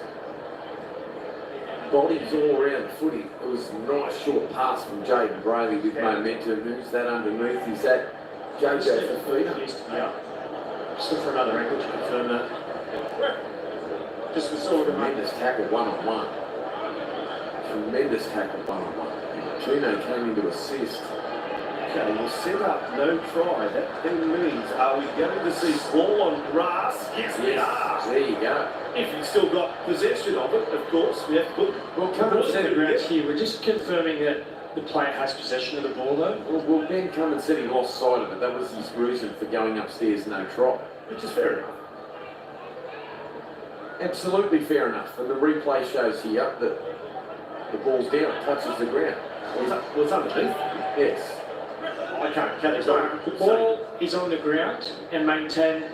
bodies all around the footy. It was a nice short pass from Jaden Brayley with momentum. Who's that underneath? Is that JJ Fafita? Yeah. Just look for another angle to confirm that. Just for sort of Tremendous tackle one-on-one. Tremendous tackle one-on-one. Gino came in to assist. Okay, we'll set up no try. That then means, are we going to see ball on grass? Yes, we are. There you go. If you've still got possession of it, of course, we have to put. Well, Cameron said grounds here. We're just confirming that the player has possession of the ball, though. Well, Ben Cummins said he lost sight of it. That was his reason for going upstairs, no try. Which is fair enough. Absolutely fair enough. And the replay shows here that the ball's down, touches the ground. Well, it's underneath. Yes. I can't catch The ball is on the ground and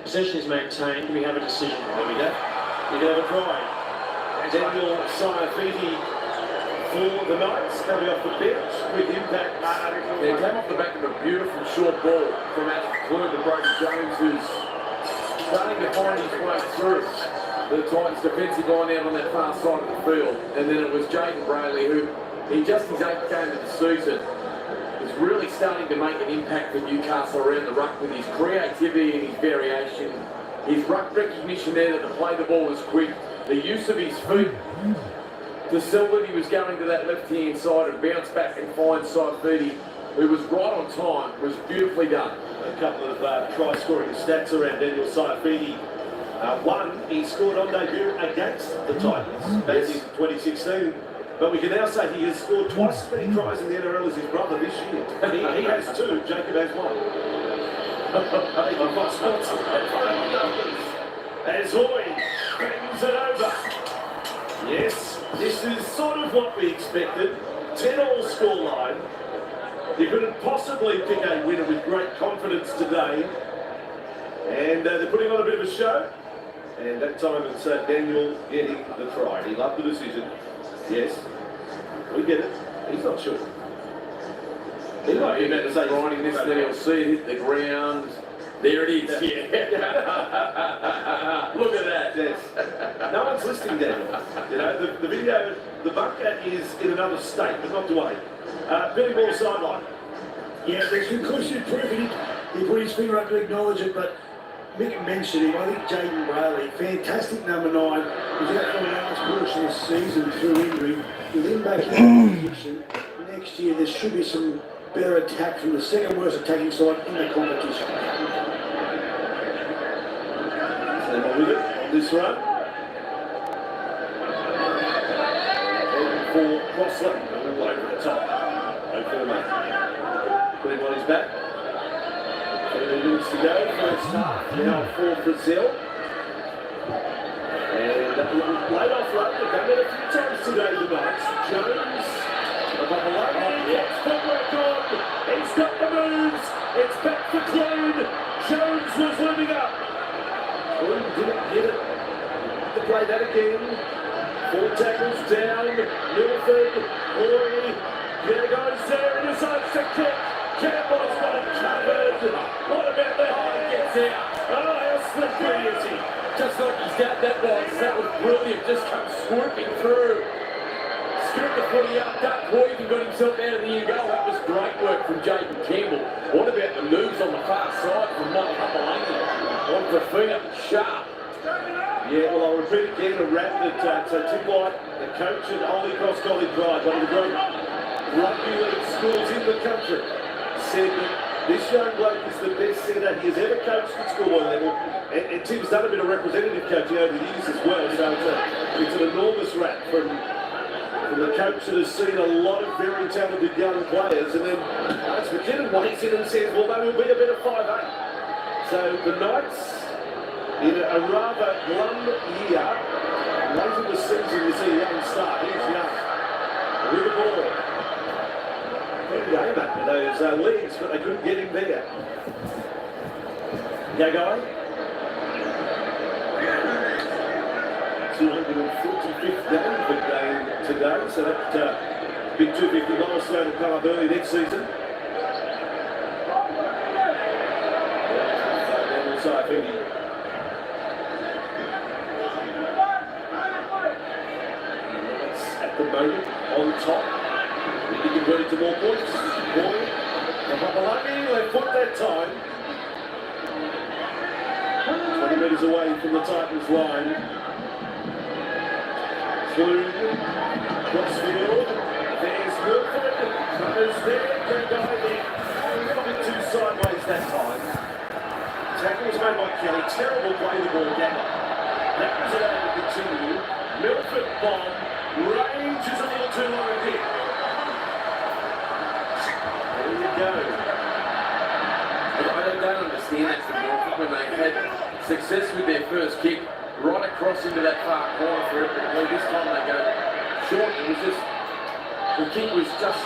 possession is maintained. We have a decision. There we go. We have a try. Daniel Saifiti for the Knights coming off the bench with impact. They came off the back of a beautiful short ball from Adam Clune to Brody Jones, who's starting to find his way through the Titans defensive line out on that far side of the field. And then it was Jaden Brayley who in just his 8th game of the season, is really starting to make an impact for Newcastle around the ruck with his creativity and his variation, his ruck recognition there that to play the ball was quick, the use of his feet to sell that he was going to that left-hand side and bounce back and find Saifidi, who was right on time. It was beautifully done. A couple of try-scoring stats around Daniel Saifidi. One, he scored on debut against the Titans back in 2016. But we can now say he has scored twice as many tries in the NRL as his brother this year. He has 2, Jacob has 1. As Hoy brings it over. Yes, this is sort of what we expected. 10-all scoreline. You couldn't possibly pick a winner with great confidence today. And they're putting on a bit of a show. And that time it's Daniel getting the try. He loved the decision. Yes, we get it. He's not sure. He might be about to say grinding this, then he'll see it hit the ground. There it is. Yeah. Look at that. Yes. No one's listening, Daniel. You know, the video, the bunker is in another state, but not to worry. Billy Moore sideline. Yeah, there's conclusive proof, and he put his finger up to acknowledge it, but Mick mentioned him. I think Jaden Brayley, fantastic number 9, was out for the last portion of the season through injury. With him back in the position, next year there should be some better attack from the second worst attacking side in the competition. Stay on with it on this run. Heading for Crossland, all over the top. Over the mate. Put him on his back. 30 minutes to go, first half. Now for Brazil. And a little late off run. They've done it a few times today, the Knights. Jones. Yes, footwork on. He's got the moves. It's back for Clune. Jones was looming up. Clune didn't get it. To play that again. 4 tackles down. Milford. Hoy. There goes there. And decides to kick. Campbell's got it covered. What about the high gets out? Oh, how slippery is he? Just like his dad, that was brilliant. Just come swooping through. Scooped the footy up, ducked Hoy, and got himself out of the end goal. That was great work from Jaden Campbell. What about the moves on the far side from Mike Hapalani? On the feet up sharp. Yeah, well, I'll repeat again a rap that Tim White, the coach at Holy Cross College Pride, one of the great rugby league schools in the country, said that this young bloke is the best centre he has ever coached at schoolboy level, and Tim's done a bit of representative coaching over the years as well, so it's an enormous rap from the coach that has seen a lot of very talented young players, and then Alex McKinnon weighs in and says, well, they will be a bit of 5'8". So the Knights, in a rather glum year, late in the season you see a young star, he's young, with the ball. Good game up with those legs, but they couldn't get him there. Gagai. 245th game of the game today, so that big 250 milestone will come up early next season. Daniel Saifidi. At the moment, on top. He converted to more points. Boy, Papalaki, they put that time. 20 metres away from the Titans line. Clune, crossfield. There's Milford. Goes there. Great guy there. A bit too sideways that time. Tackle was made by Kelly. Terrible play the ball down. That was allowed to continue. Milford bomb. Range is a little too low here. There you go. I don't understand that from Norfolk when they had success with their first kick right across into that far corner for Edric Lee. This time they go short. It was just, the kick was just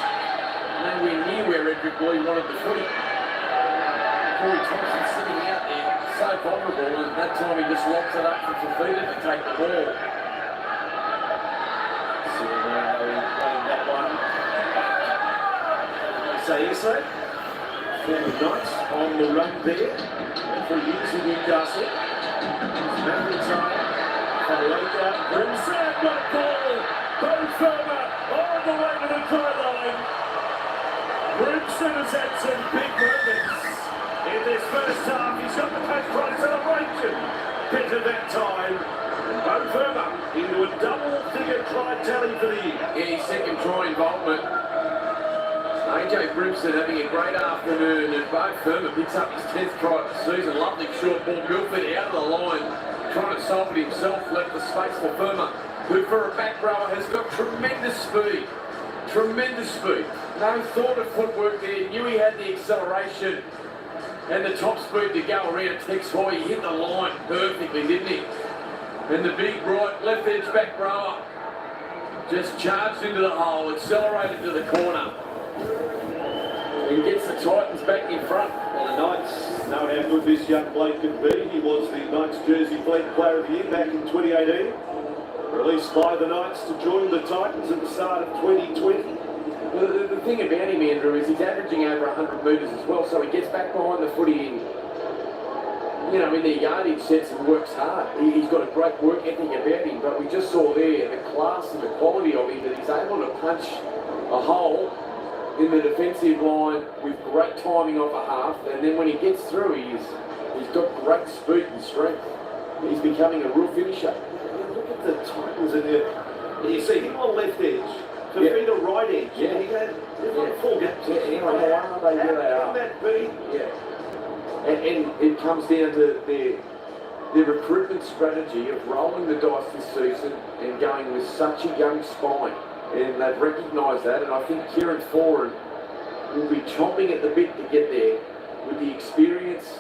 nowhere near where Edric Lee wanted the footy. Corey Thompson sitting out there, so vulnerable, and that time he just locks it up for Fafita to take the ball. So playing that one. Say former Knights on the run there. For years in Newcastle. McIntyre, Faloka, brings that one ball. Bo Firma all the way to the try line. Brimson has had some big moments in this first half. He's got the post-try celebration bit of that time. And Bo Firma into a double-figure try tally for the year. Yeah, his second try involvement. AJ Brimson having a great afternoon, and Bo Firma picks up his 10th try of the season. Lovely short ball. Milford out of the line, trying to solve it himself, left the space for Firma, who for a back rower has got tremendous speed. Tremendous speed. No thought of footwork there, knew he had the acceleration and the top speed to go around Tex Hoy. He hit the line perfectly, didn't he? And the big right, left edge back rower just charged into the hole, accelerated to the corner. And gets the Titans back in front. Well, the Knights know how good this young bloke can be. He was the Knights Jersey Fleet Player of the Year back in 2018. Released by the Knights to join the Titans at the start of 2020. The thing about him, Andrew, is he's averaging over 100 metres as well, so he gets back behind the footy in, you know, in their yardage sets and works hard. He's got a great work ethic about him, but we just saw there the class and the quality of him, that he's able to punch a hole in the defensive line with great timing off a half, and then when he gets through, he's got great speed and strength. He's becoming a real finisher. Look at the Titans in there. You see him on left edge. Fafita right edge. Yeah. He had like 4 gaps. Yeah, anyway, they are. How can that be? Yeah. And it comes down to their recruitment strategy of rolling the dice this season and going with such a young spine. And they've recognised that, and I think Kieran Foran will be chomping at the bit to get there with the experience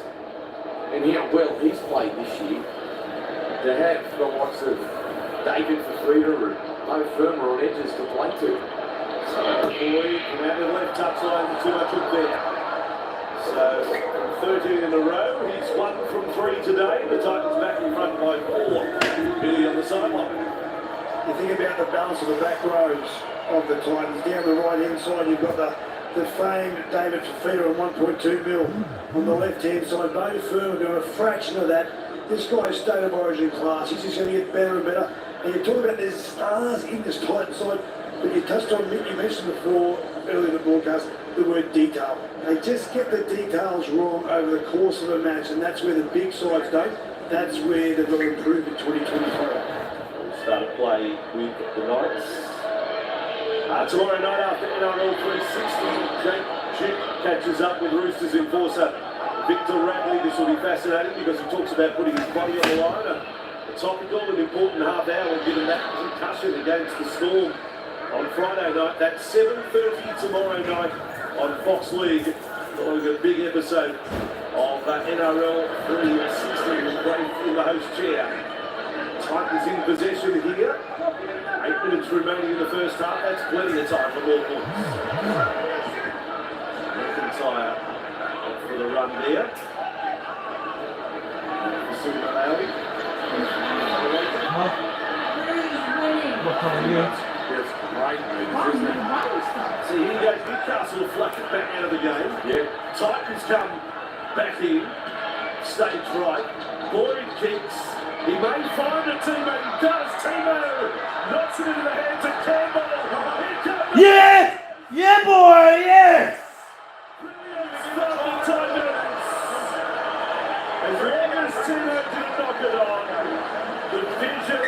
and how well he's played this year. To have the likes of David Fafita and Bo Firma on edges to play to. So, Boyd from out of the left touchline, too much up there. So, 13 in a row. He's 1 from 3 today. The Titans back in front by 4. Billy on the sideline. You think about the balance of the back rows of the Titans. Down the right-hand side, you've got the famed David Fafita on 1.2 mil. On the left-hand side, Bo Firma doing a fraction of that. This guy's state of origin class. He's just going to get better and better. And you talk about there's stars in this Titan side, but you touched on, you mentioned before, earlier in the broadcast, the word detail. They just get the details wrong over the course of a match, and that's where the big sides don't. That's where they've got to improve in 2024. Start to play with the Knights. Tomorrow night after NRL 360, Jake Chip catches up with Roosters enforcer Victor Radley. This will be fascinating because he talks about putting his body on the line. A topical and important half hour given that concussion against the Storm on Friday night. That's 7:30 tomorrow night on Fox League. Following a big episode of NRL 360 with Brave in the host chair. Titans in possession here. 8 minutes remaining in the first half. That's plenty of time for more points. McIntyre for the run there. See, here goes Newcastle flush it back out of the game. Yeah. Titans come back in. Stage right. Boyd kicks. He may find a teammate. He does. Timo knocks it into the hands of Campbell. Here comes Yeah! Yeah, boy! Yeah! Final 10 minutes. As long as Timo didn't knock it on, the vision,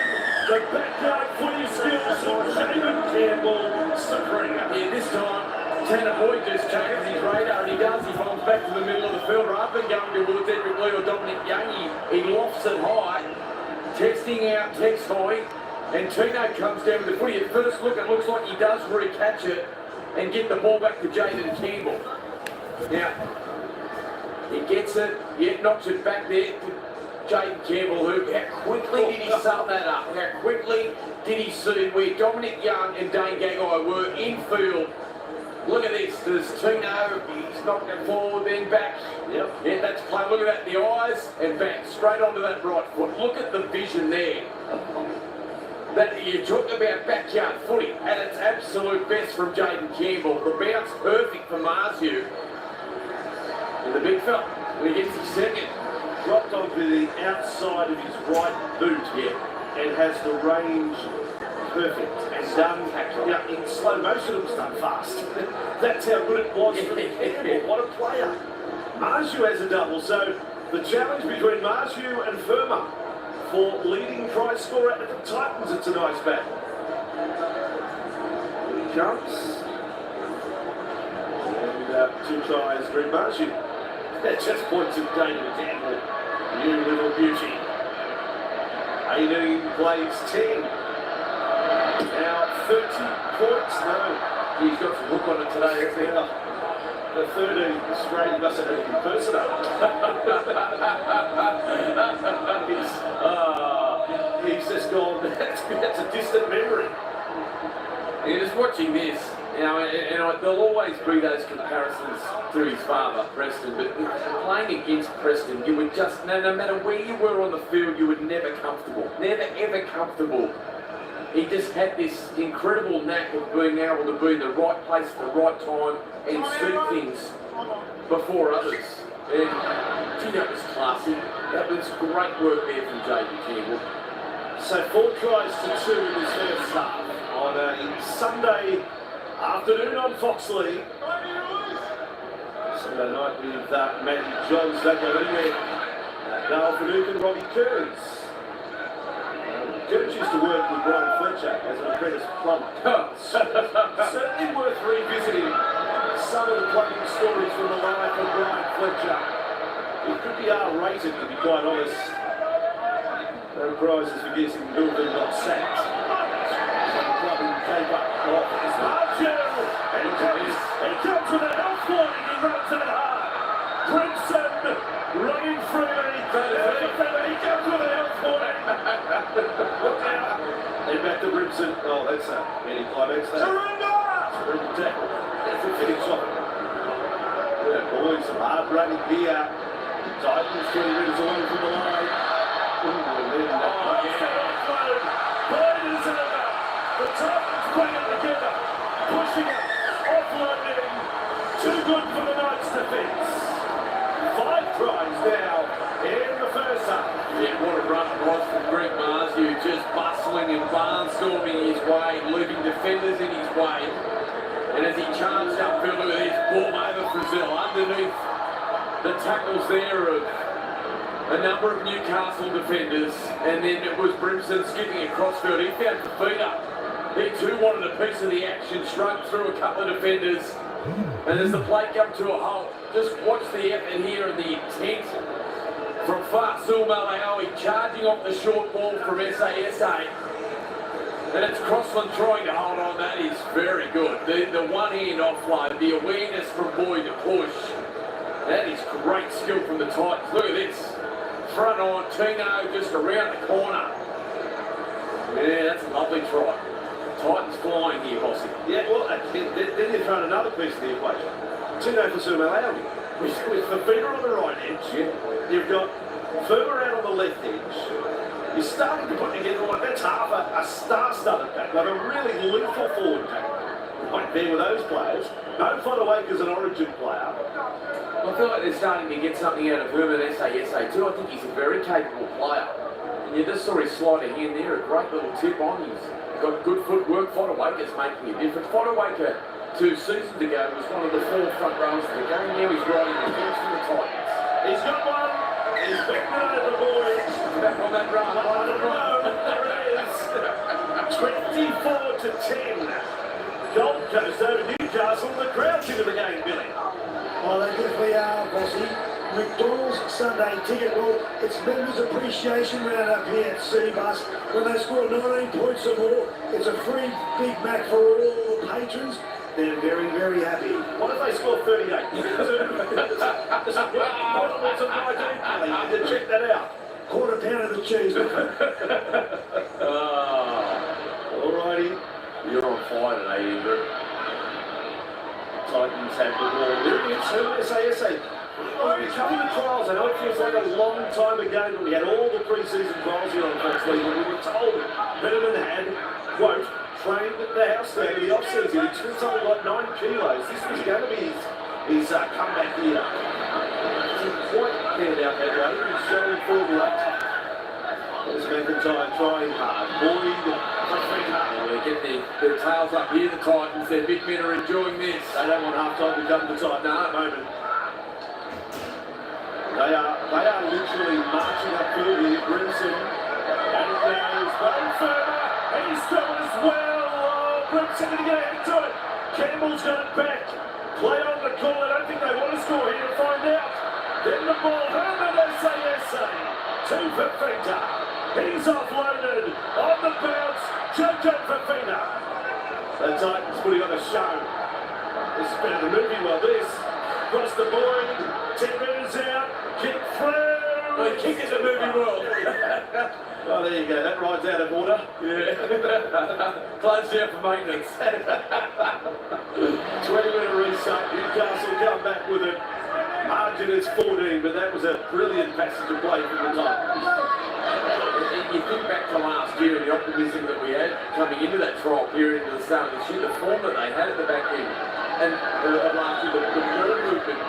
the backyard footy skills of David Campbell supreme. Yeah, this time, Tanner Boyd just changes his radar, and he does. He bombs back to the middle of the field rather than going towards Edric Lee or Dominic Young. He lofts it high, testing out Tex Hoy, and Tino comes down with the footy. At first look, it looks like he does recatch it and get the ball back to Jaden Campbell. Now, he gets it, yet knocks it back there to Jaden Campbell, who, how quickly did he sum that up? How quickly did he see where Dominic Young and Dane Gagai were in field? Look at this, there's Tino, he's knocked it forward, then back. Yep. Yeah, that's play. Look at that, the eyes, and back, straight onto that right foot. Look at the vision there. That you talk about backyard footy at its absolute best from Jaden Campbell. The bounce perfect for Marzu. And the big fella, when he gets his second. Dropped onto the outside of his right boot here and has the range perfect. And yeah, in slow motion it was done fast. That's how good it was for Campbell. What a player. Marju has a double, so the challenge between Marju and Firma for leading try scorer at the Titans at tonight's battle. Here he comes. And 2 tries for Marju. That just points at David Campbell. You little beauty. 18 plays 10. Now 30 points. No, he's got some hook on it today, hasn't he? The 13 straight must have been impersonated. He's just gone. That's a distant memory. Yeah, just watching this, you know, there'll always be those comparisons to his father, Preston, but playing against Preston, you would just, no matter where you were on the field, you were never comfortable. Never, ever comfortable. He just had this incredible knack of being able to be in the right place at the right time and see things before others. And, gee, that was classy. That was great work there from J.B. Campbell. So 4 tries to 2 in this first half on a Sunday afternoon on Fox League. Sunday night with Matty Johns, Zachary, Dale Finucane and Robbie Kearns. Kearns used to work with Brian Fletcher as an apprentice plumber. Certainly worth revisiting some of the plumbing stories from the life of Brian Fletcher. It could be R-rated, to be quite honest. No prizes for guessing Milton got sacked. Some clubbing tape up off his Marju! And he comes with a health warning, he runs it hard. Brimson running freely. He comes with a health warning. Look out. Then back to Brimson. Oh, that's a anti-climax there. Surrender tackle. That's the finish off it. Yeah, boys, some hard running here. Titans 20 metres away from the line. The Titans playing together, pushing it, offloading. Too good for the Knights' defence. 5 tries now in the first half. Yeah, what a run it was from Greg Marju, just bustling and barnstorming his way, leaving defenders in his way. And as he charged upfield, look at this, ball over Brazil, underneath the tackles there of a number of Newcastle defenders, and then it was Brimson skipping across field. He found the feet up. He too wanted a piece of the action, shrugged through a couple of defenders, and as the play come to a halt, just watch the effort here and the intent from Fasil Malawi charging off the short ball from SASA. And it's Crossland trying to hold on. That is very good. The one-hand offload, the awareness from Boyd to push. That is great skill from the Titans. Look at this. Front on, Tino just around the corner. Yeah, that's a lovely try. Titans flying here, Bossy. Yeah, well, then you're throwing another piece of the equation. Tino for Malawi. With Fafita on the right edge. Yeah. You've got Firma out on the left edge. You're starting to put together like that's half a star-studded pack, like a really lethal forward pack. Right there with those players. No Fodawaker's an origin player. I feel like they're starting to get something out of Herman SASA too. I think he's a very capable player. And you just saw his slide of hand there, a great little tip on. He's got good footwork. Fodawaker's making a difference. Fodawaker 2 seasons ago was one of the 4 front rows of the game. Now he's riding the first for the Titans. He's got one. He's back on the boys. Back on that run. I don't know. There it is. 24 to 10. Gold Coast over Newcastle. The crowd's into the game, Billy. Well, they definitely are, Bossy. McDonald's Sunday ticket. Well, it's members' appreciation round up here at Citybus. When they score 19 points or more, it's a free Big Mac for all the patrons. They're very, very happy. What if they score 38? You need to check that out. Quarter pound of the cheese. Alrighty. You're on fire today, Andrew. Titans have the ball. It's SASA. Only a couple of trials. I know it feels like a long time ago, but we had all the pre-season trials here on Fox League, and we were told Bitterman had, quote, trained at the house there in the off-season. He took something like 9 kilos. This was going to be his comeback year. Hasn't quite panned out that way. He's showing forward late. There's McIntyre trying hard. Boyd They get their tails up here, the Titans. Their big men are enjoying this. They don't want half-time to come to Titans at the moment. They are literally marching upfield here. Brimson. And it goes. Bone further. And he's thrown as well. Oh, Brimson going to get into it. Campbell's got it back. Play on the call. I don't think they want to score here to find out. Then the ball. Herman S.A. To Fafita. He's offloaded. On the bounce. Jojo Fafita. The Titans putting on a show. This is better than movie. Well, this. Cross the board. 10 metres out. Kick through. They kick it to movie world. Oh, there you go. That ride's out of order. Yeah. Closed down for maintenance. 20-minute reset. Newcastle come back with it. Margin is 14, but that was a brilliant passage of play from the Titans. You think back to last year and the optimism that we had coming into that trial period at the start of this year, the form that they had at the back end, and last year, the ball movement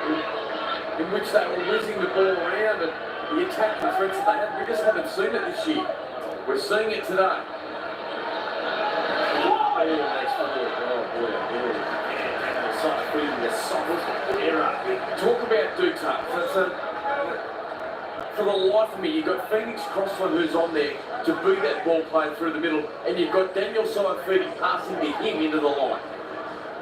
in which they were whizzing the ball around and the attacking threats that they had, we just haven't seen it this year. We're seeing it today. Oh, that's forward. Oh boy, the softest error. Talk about do-tough. For the life of me, you've got Phoenix Crossland who's on there to be that ball played through the middle, and you've got Daniel Saifidi passing to him into the line.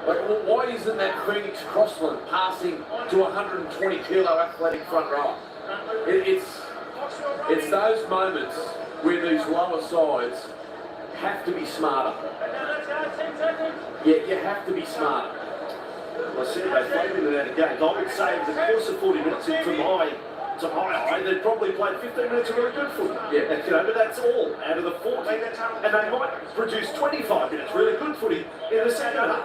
Like, well, why isn't that Phoenix Crossland passing to 120 kilo athletic front row? It's those moments where these lower sides have to be smarter. Yeah, you have to be smarter. I said they played into that again. I would say over the course of 40 minutes to my eye, they'd probably played 15 minutes of very good footy. Yeah, but that's all out of the 14. And they might produce 25 minutes really good footy in the second half.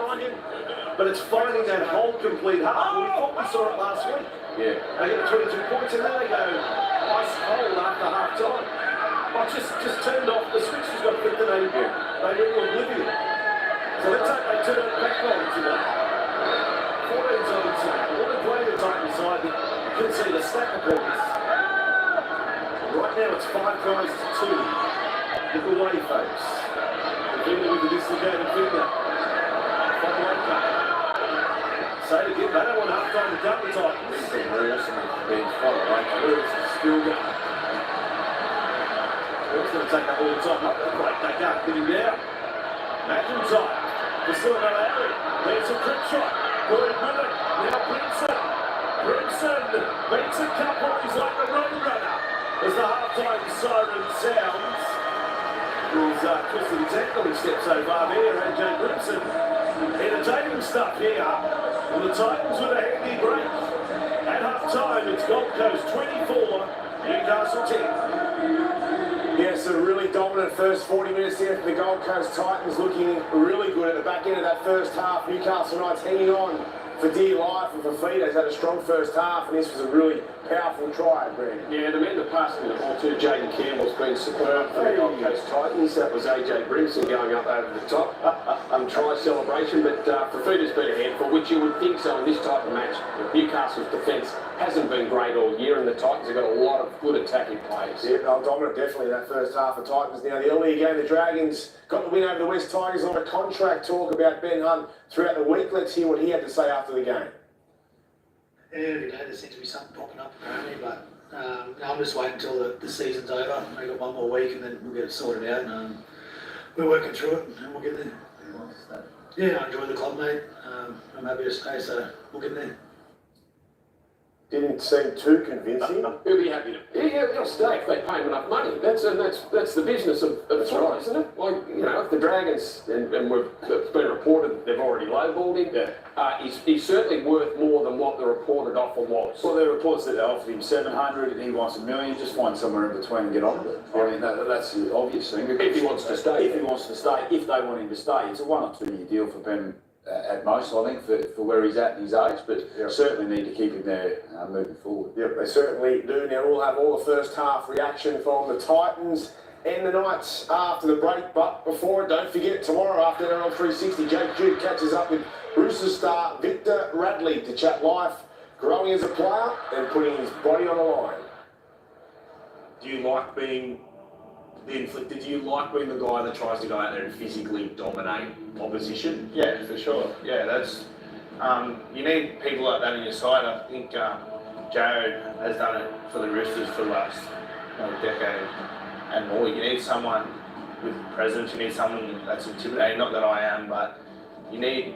But it's finding that whole complete half. We thought we saw it last week. Yeah. They get 22 points and then they go ice cold after half time. I just turned off, the switch has got flipped and they went to oblivion. So let's hope they turn it back on today. 14's on inside. I want to play the Titans side that can see the stack of points. Right now it's 5 tries to 2. Look away, folks. The finger with the dislocated finger. So again, they don't want half time to cut the Titans. This is very awesome. Being followed by Lewis is still going. Lewis going to take up all the time. Up the break, they can't get him down. McIntyre. They're still going to have it. There's a quick shot. Good with it. Now Brimson. Brimson beats a couple. He's like the road runner. As the half-time siren sounds. He's twisted his ankle. He steps over there. AJ Brimson. Entertaining stuff here. And the Titans with a handy break. At half-time, it's Gold Coast 24, Newcastle 10. Yes, a really dominant first 40 minutes there for the Gold Coast Titans, looking really good at the back end of that first half. Newcastle Knights hanging on for dear life, and Fafita's had a strong first half, and this was a really powerful try, Brandon. Yeah, the man that passed me the ball to Jaden Campbell's been superb for the Gold Coast Titans. That was AJ Brimson going up over the top. Try celebration, but Fafita's been a handful, which you would think so in this type of match. Newcastle's defence hasn't been great all year, and the Titans have got a lot of good attacking players. Yeah, dominant definitely in that first half of Titans. Now, the earlier game, the Dragons got the win over the West Tigers. A lot of contract talk about Ben Hunt throughout the week. Let's hear what he had to say after the game. Yeah, every day there seems to be something popping up apparently, but I'm just waiting until the season's over. We've got one more week and then we'll get it sorted out. And we're working through it and we'll get there. Yeah, I enjoy the club, mate. I'm happy to stay, so we'll get there. Didn't seem too convincing. He'll be happy to. He'll stay if they pay him enough money. That's the business of sport, isn't it? Like, you know, if the Dragons, and it's been reported that they've already lowballed him, he's certainly worth more than what the reported offer was. Well, there are reports that they offered him 700 and he wants $1 million. Just find somewhere in between and get on with it. I mean, that's the obvious thing. If he wants to stay. If he wants to stay, if they want him to stay. It's a 1 or 2 year deal for Ben at most, I think, for where he's at in his age, but certainly need to keep him there moving forward. Yep, they certainly do. Now we'll have all the first half reaction from the Titans and the Knights after the break, but before it, don't forget, tomorrow after NRL 360, Jake Duke catches up with Roosters star Victor Radley to chat life, growing as a player and putting his body on the line. Do you like being the inflictor. Do you like being the guy that tries to go out there and physically dominate opposition? Yeah, for sure. Yeah, that's you need people like that in your side. I think Jared has done it for the Roosters for the last decade and more. You need someone with presence. You need someone that's intimidating. Not that I am, but you need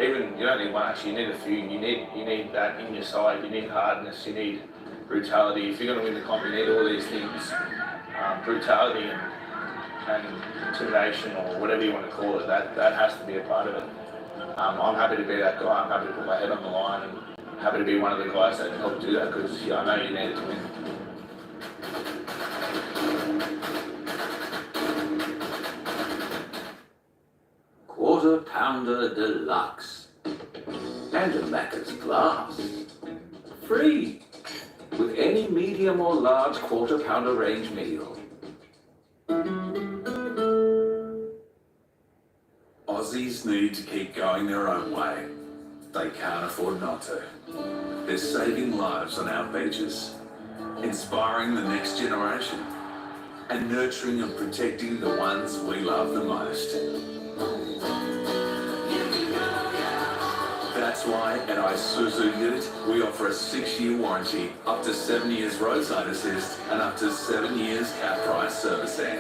even you don't need one actually. You need a few. You need that in your side. You need hardness. You need brutality. If you're going to win the comp, you need all these things. Brutality and intimidation, or whatever you want to call it, that has to be a part of it. I'm happy to be that guy. I'm happy to put my head on the line, and happy to be one of the guys that help do that, because I know you need it to win. Quarter Pounder Deluxe and a Macca's glass. Free with any medium or large quarter pounder range meal. Aussies need to keep going their own way. They can't afford not to. They're saving lives on our beaches, inspiring the next generation, and nurturing and protecting the ones we love the most. That's why at Isuzu Ute, we offer a 6-year warranty, up to 7 years roadside assist, and up to 7 years cap price servicing.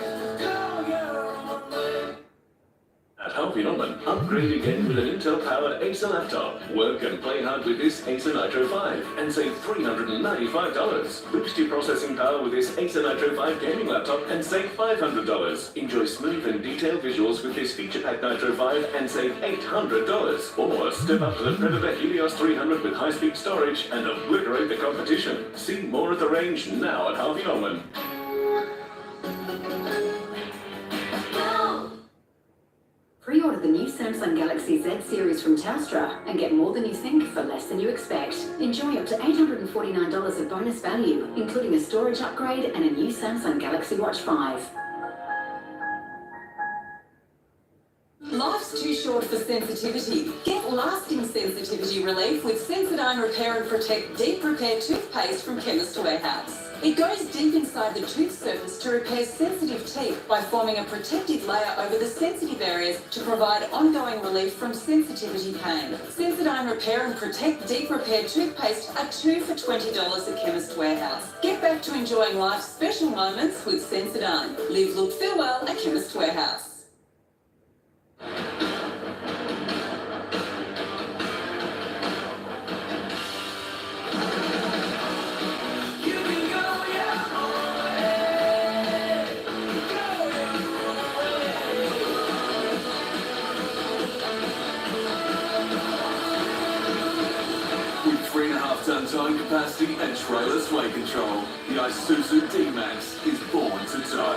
At Harvey Norman, upgrade again with an Intel-powered Acer laptop. Work and play hard with this Acer Nitro 5 and save $395. Boost your processing power with this Acer Nitro 5 gaming laptop and save $500. Enjoy smooth and detailed visuals with this feature-packed Nitro 5 and save $800. Or step up to the Predator Helios 300 with high-speed storage and obliterate the competition. See more at the range now at Harvey Norman. Pre-order the new Samsung Galaxy Z series from Telstra and get more than you think for less than you expect. Enjoy up to $849 of bonus value, including a storage upgrade and a new Samsung Galaxy Watch 5. Life's too short for sensitivity. Get lasting sensitivity relief with Sensodyne Repair and Protect Deep Repair Toothpaste from Chemist Warehouse. It goes deep inside the tooth surface to repair sensitive teeth by forming a protective layer over the sensitive areas to provide ongoing relief from sensitivity pain. Sensodyne Repair and Protect Deep Repair Toothpaste are 2 for $20 at Chemist Warehouse. Get back to enjoying life's special moments with Sensodyne. Live, look, feel well at Chemist Warehouse. With 3.5-ton towing capacity and trailer sway control, the Isuzu D-Max is born to tow.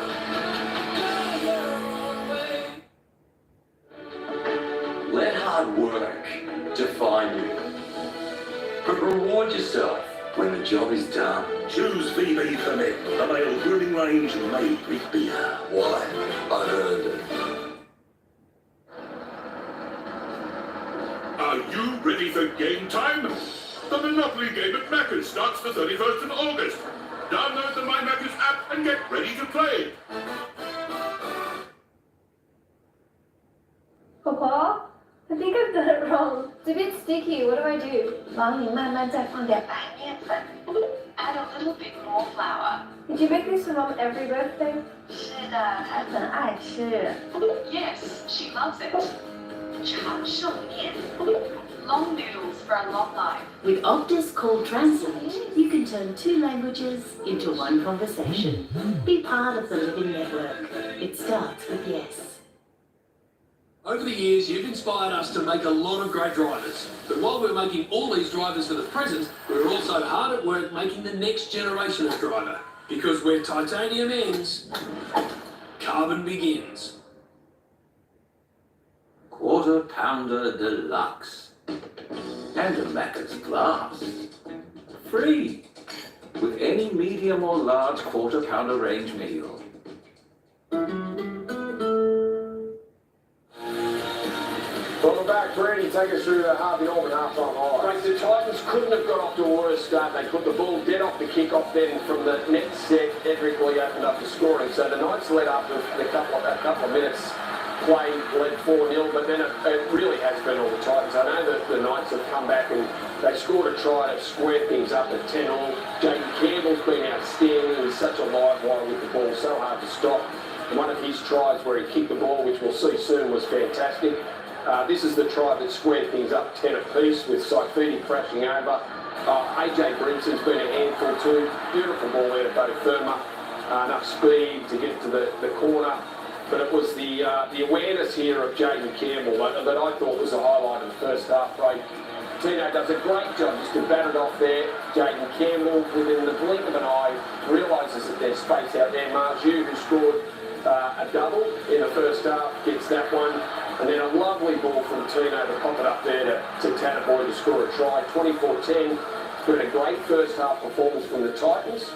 Let hard work define you. But reward yourself when the job is done. Choose VB for men, the male grooming range made with beer. Why? I earned it. Are you ready for game time? The Monopoly game at Macca's starts the 31st of August. Download the My Macca's app and get ready to play. Papa, I think I've done it wrong. It's a bit sticky. What do I do? 忙你慢慢再放点白面粉 Add a little bit more flour. Did you make this for Mom every birthday? 是的，她很爱吃。 Yes, she loves it. 长寿面 Long noodles for a long life. With Optus Call Translate, you can turn 2 languages into 1 conversation. Be part of the Living Network. It starts with yes. Over the years, you've inspired us to make a lot of great drivers. But while we're making all these drivers for the present, we're also hard at work making the next generation of driver. Because where titanium ends, carbon begins. Quarter Pounder Deluxe and a Macca's glass. Free with any medium or large quarter pounder range meal. Welcome back, Brady. Take us through the Harvey Norman half-time highlights. Mate, the Titans couldn't have got off to a worse start. They put the ball dead off the kick-off then from the next set. Edric Leo opened up the scoring. So the Knights led up with a couple of minutes play, led 4-0, but then it really has been all the Titans. I know that the Knights have come back and they scored a try to square things up at 10-all. Jaden Campbell's been outstanding. He's such a live wire with the ball, so hard to stop. And one of his tries where he kicked the ball, which we'll see soon, was fantastic. This is the try that squared things up 10 apiece with Saifidi crashing over. AJ Brinson's been a handful too. Beautiful ball there to Bo Firma. Enough speed to get to the corner. But it was the awareness here of Jaden Campbell that I thought was the highlight of the first half break. Tino does a great job just to bat it off there. Jaden Campbell, within the blink of an eye, realises that there's space out there. Marju, who scored a double in the first half, gets that one. And then a lovely ball from Tino to pop it up there to Tanaboy to score a try. 24-10. It's been a great first half performance from the Titans.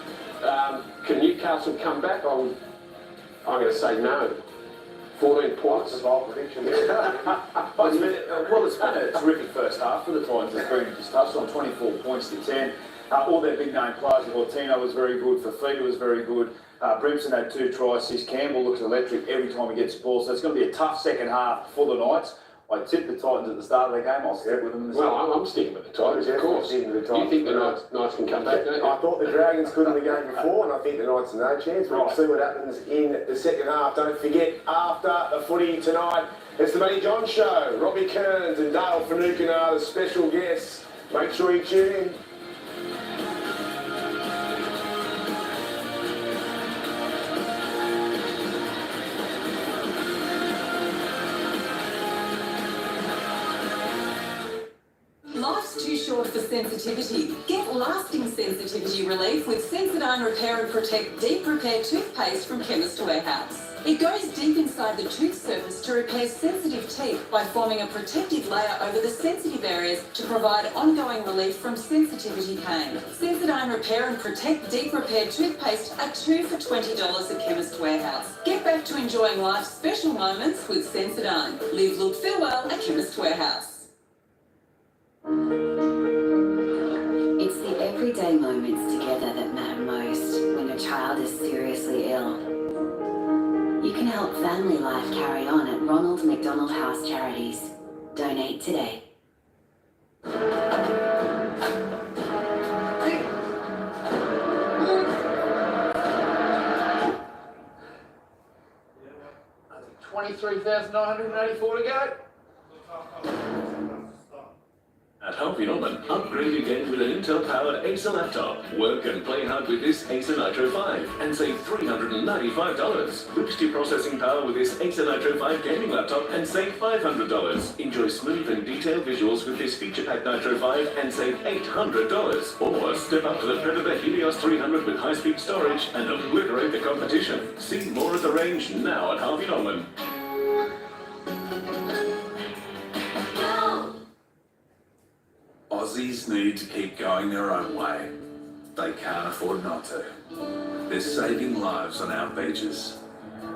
Can Newcastle come back? I'm going to say no. 14 points. That's a bold prediction. It's been a terrific first half for the Titans. As Brendan just touched on, 24 points to 10. All their big name players, Tino was very good, Fafita was very good. Brimson had 2 tries. His Campbell looks electric every time he gets the ball. So it's going to be a tough second half for the Knights. I tipped the Titans at the start of the game. I'll stick with them. Well, I'm sticking with the Titans, of course. You think the Knights can come back, don't you? I thought the Dragons could in the game before, and I think the Knights have no chance. We'll see what happens in the second half. Don't forget, after the footy tonight, it's the Matty John Show. Robbie Kearns and Dale Finucane are the special guests. Make sure you tune in. Life's too short for sensitivity. Get lasting sensitivity relief with Sensodyne Repair and Protect Deep Repair Toothpaste from Chemist Warehouse. It goes deep inside the tooth surface to repair sensitive teeth by forming a protective layer over the sensitive areas to provide ongoing relief from sensitivity pain. Sensodyne Repair and Protect Deep Repair Toothpaste are 2 for $20 at Chemist Warehouse. Get back to enjoying life's special moments with Sensodyne. Live, look, feel well at Chemist Warehouse. It's the everyday moments together that matter most when your child is seriously ill. You can help family life carry on at Ronald McDonald House Charities. Donate today. $23,984 to go. At Harvey Norman, upgrade again with an Intel-powered Acer laptop. Work and play hard with this Acer Nitro 5 and save $395. Boost your processing power with this Acer Nitro 5 gaming laptop and save $500. Enjoy smooth and detailed visuals with this feature-packed Nitro 5 and save $800. Or step up to the Predator Helios 300 with high-speed storage and obliterate the competition. See more at the range now at Harvey Norman. Aussies need to keep going their own way. They can't afford not to. They're saving lives on our beaches,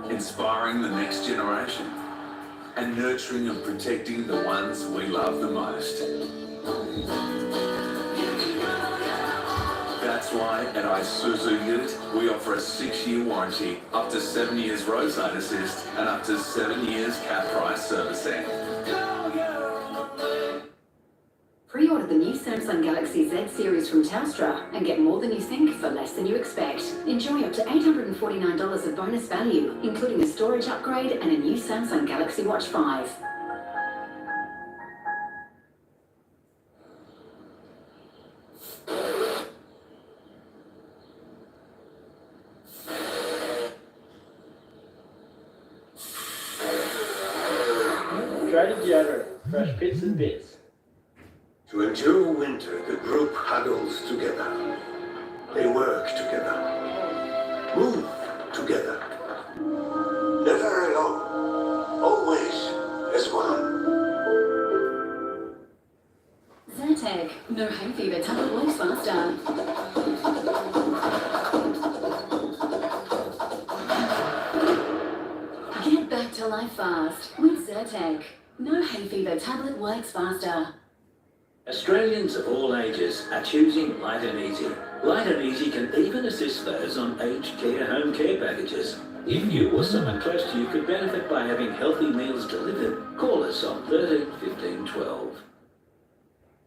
inspiring the next generation, and nurturing and protecting the ones we love the most. That's why at Isuzu Ute, we offer a 6-year warranty, up to 7 years roadside assist, and up to 7 years cap price servicing. Pre-order the new Samsung Galaxy Z series from Telstra and get more than you think for less than you expect. Enjoy up to $849 of bonus value, including a storage upgrade and a new Samsung Galaxy Watch 5. Trading deodorant, fresh bits and bits. To endure winter, the group huddles together. They work together. Move together. Never alone. Always as one. Zyrtec, no hay fever tablet works faster. Get back to life fast with Zyrtec. No hay fever tablet works faster. Australians of all ages are choosing Light and Easy. Light and Easy can even assist those on aged care home care packages. If you or someone close to you could benefit by having healthy meals delivered, call us on 13 15 12.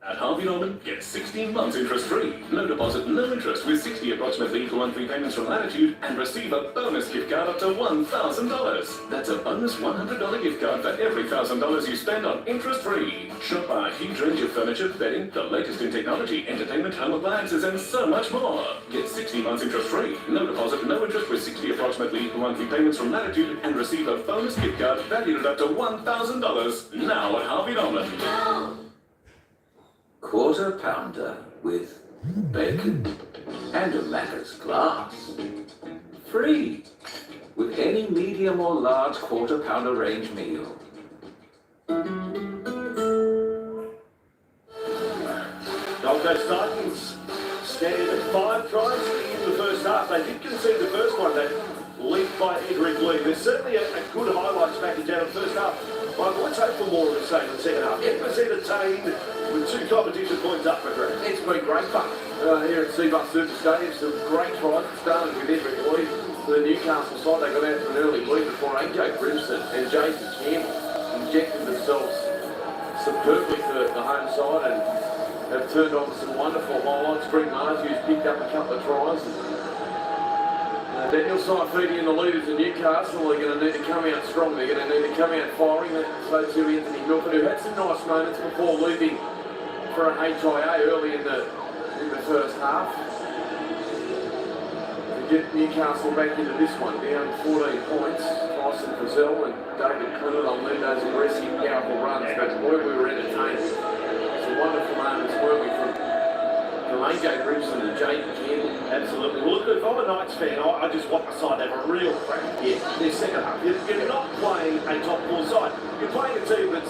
At Harvey Norman, get 16 months interest-free. No deposit, no interest with 60 approximately equal monthly payments from Latitude and receive a bonus gift card up to $1,000. That's a bonus $100 gift card for every $1,000 you spend on interest-free. Shop our huge range of furniture, bedding, the latest in technology, entertainment, home appliances, and so much more. Get 60 months interest-free. No deposit, no interest with 60 approximately equal monthly payments from Latitude and receive a bonus gift card valued at up to $1,000. Now at Harvey Norman. Quarter pounder with bacon and a Macca's glass. Free with any medium or large quarter pounder range meal. Gold Coast Titans scored 5 tries in the first half. They did concede the first one, that lead by Edric Lee. There's certainly a good highlights package out of the first half. Michael, let's hope for more of the same in the second half. Emma's entertained with 2 competition points up for Greg. It's been great fun here at Seabus Super Stadium. Some great tries. It started with Edric Lloyd for the Newcastle side. They got out to an early lead before AJ Grimson and Jason Campbell injected themselves superbly for the home side and have turned on some wonderful highlights. Greg Margeau's picked up a couple of tries. Daniel Saifidi and the leaders of Newcastle are going to need to come out strong. They're going to need to come out firing. So too Anthony Milford, who had some nice moments before leaving for an HIA early in the first half. To get Newcastle back into this one, down 14 points. Tyson Frizzell and David Clinton will need those aggressive, powerful runs. But boy, we were entertained. Some wonderful moments, weren't we, from AJ Grimson and Jaden Campbell. Absolutely. Well, look, if I'm a Knights fan, I just want my side to have a real crack. Yeah, their second half. You're not playing a top 4 side. You're playing a team that's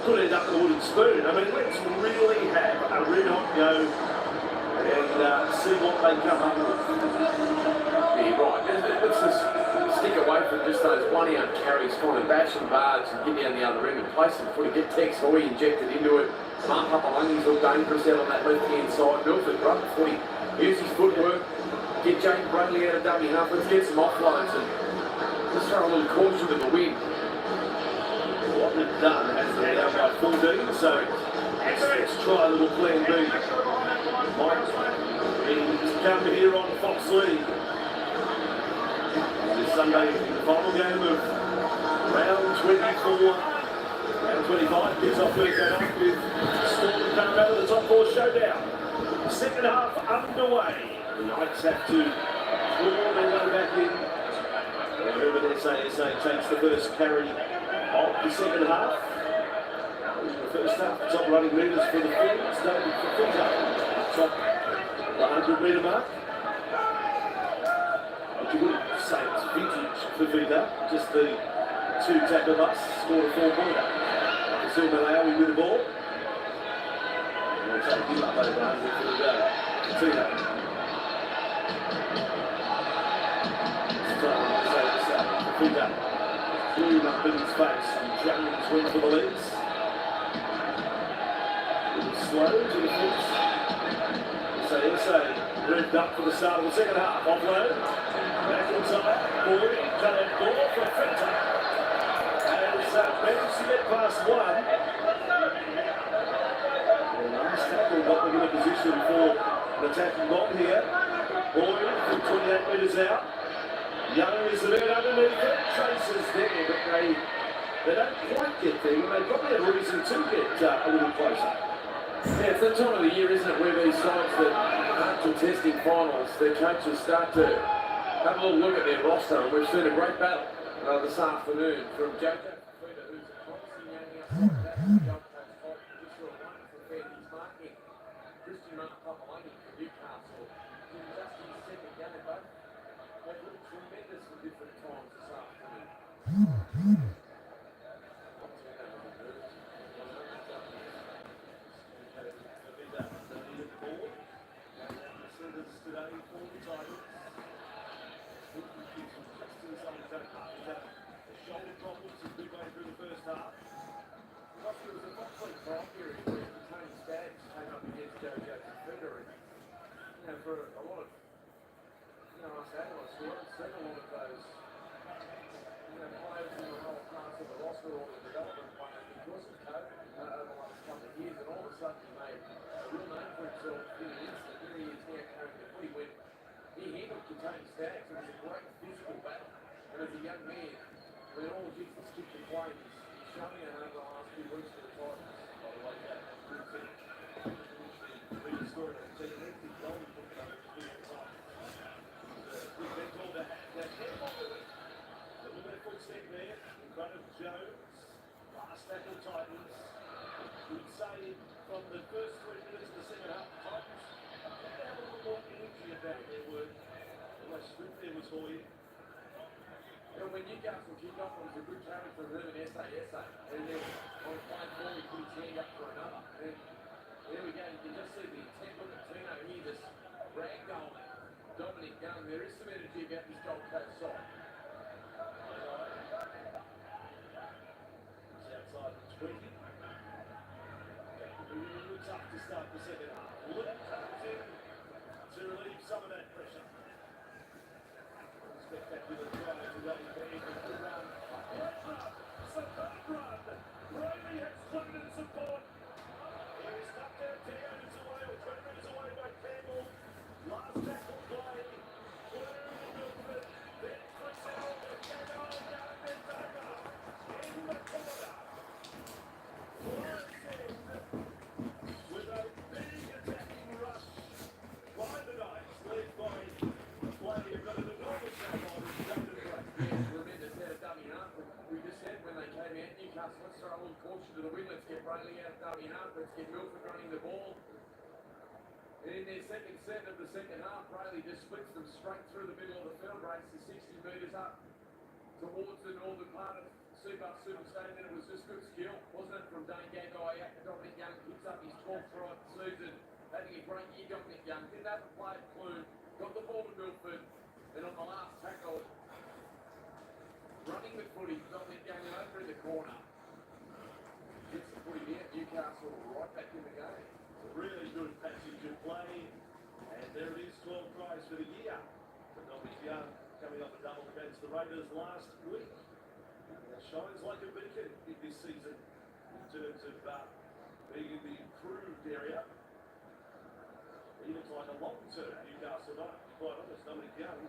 could end up with a wooden spoon. I mean, let's really have a red hot go and see what they come up with. Yeah, right. Let's just stick away from just those 1-out carries, kind of bash and barge and get down the other end and play some footy. Get Tex Hoy injected into it. Mark Papalungi's look dangerous out on that left-hand side. Milford run the footy. Use his footwork. Get Jake Bradley out of dummy half. Let's get some offloads and let's throw a little caution to the wind. What they've done has they now got 14, so let's try a little plan B. Mike, he's come here on Fox League. This Sunday, the final game of round 24. Round 25 kicks off Thursday night with Storm and Parramatta, the top 4 showdown. Second half underway. The Knights have to claw their way back in. Wherever SASA takes the first carry of the second half. The first half, top running metres for the Fords, David Fafita, top 100 metre mark. But you wouldn't say it's vintage Fafita, just the 2 tackle busts, scored a 4-pointer. Kasim Malawi with the ball. And we'll take him up over 100 for the go. Fafita. Fafita. Plume up in his face and Jones went for the legs. A little slow to the foot. SA revved up for the start of the second half. Offload. Back inside. Boyd. Cut out ball for Fenta. As managed to get past one. The last tackle got them in a position for an attacking bomb here. Boyd from 28 metres out. Young is the man underneath it. Traces there, but they don't quite get there. They probably have a reason to get a little closer. Yeah, it's that time of the year, isn't it, where these sides that aren't contesting finals, their coaches start to have a little look at their roster, and we've seen a great battle this afternoon from Jojo Fafita, who's a promising young outside back, just for a wonderful fan. He's marking Christian Mark Papalungi from Newcastle. In just his second game, both they've looked tremendous at different times this afternoon. for a lot of, us analysts, we haven't seen a lot of those, players in the lower parts of the roster or the development players because of COVID over the last couple of years, and all of a sudden he made a real name for himself in an instant. Here he is now carrying the footy when he handled Kentucky Stags. It was a great physical battle, and as a young man, when all the kids that stick to play, he's showing it over the last few weeks to the Titans. By the way, that the story of the team, he's goal he put over the Titans. We've been told that a little bit of footstep there in front of Jones. Last tackle Titans. We'd say from the first 3 minutes of the second half, Titans appear to have a little more energy about their work. Almost sprint there was for you. When Newcastle kicked off, it was a good challenge for Ruben SA. And then on playing forward, he put his hand up for another. And there we go. You can just see the intent. Look at Tino here, this ragdoll Dominic Young. There is some energy about this Gold Coast side. It's outside the 20. Really tough to start the second half. Look comes in to relieve some of that pressure. Spectacular try to run big and good run. Superb run. Riley has flown in support. He was stuck there 10 minutes away or 20 minutes away by Campbell. Last tackle play. Milford. Then flicks it over. Campbell down Mendoza. In the corner. Flies in with a big attacking rush by the Knights, led by a player who got an enormous shot on his Duncan Gray. Yes, Raminder's had a dummy half. We just said when they came out, Newcastle, let's throw a little caution to the wind. Let's get Brayley out of dummy half. Let's get Milford running the ball. And in their second set of the second half, Brayley just splits them straight through the middle of the field race to 60 metres up towards the northern part of Super Stadium. It was just good skill, wasn't it, from Dane Gagai out to Dominic Young. Picks up his 12th try of the season. Having a great year, Dominic Young. Didn't have a play at Clune. Got the ball to Milford. And on the last tackle, running the footy, Dominic Young over in the corner. Gets the footy there. Newcastle right back in the game. A really good passage of play. And there it is, 12 tries for the year. For Dominic Young coming off a double against the Raiders last week. Shines like a beacon in this season in terms of being in the improved area. He looks like a long-term Newcastle knight, to be quite honest, Dominic Young.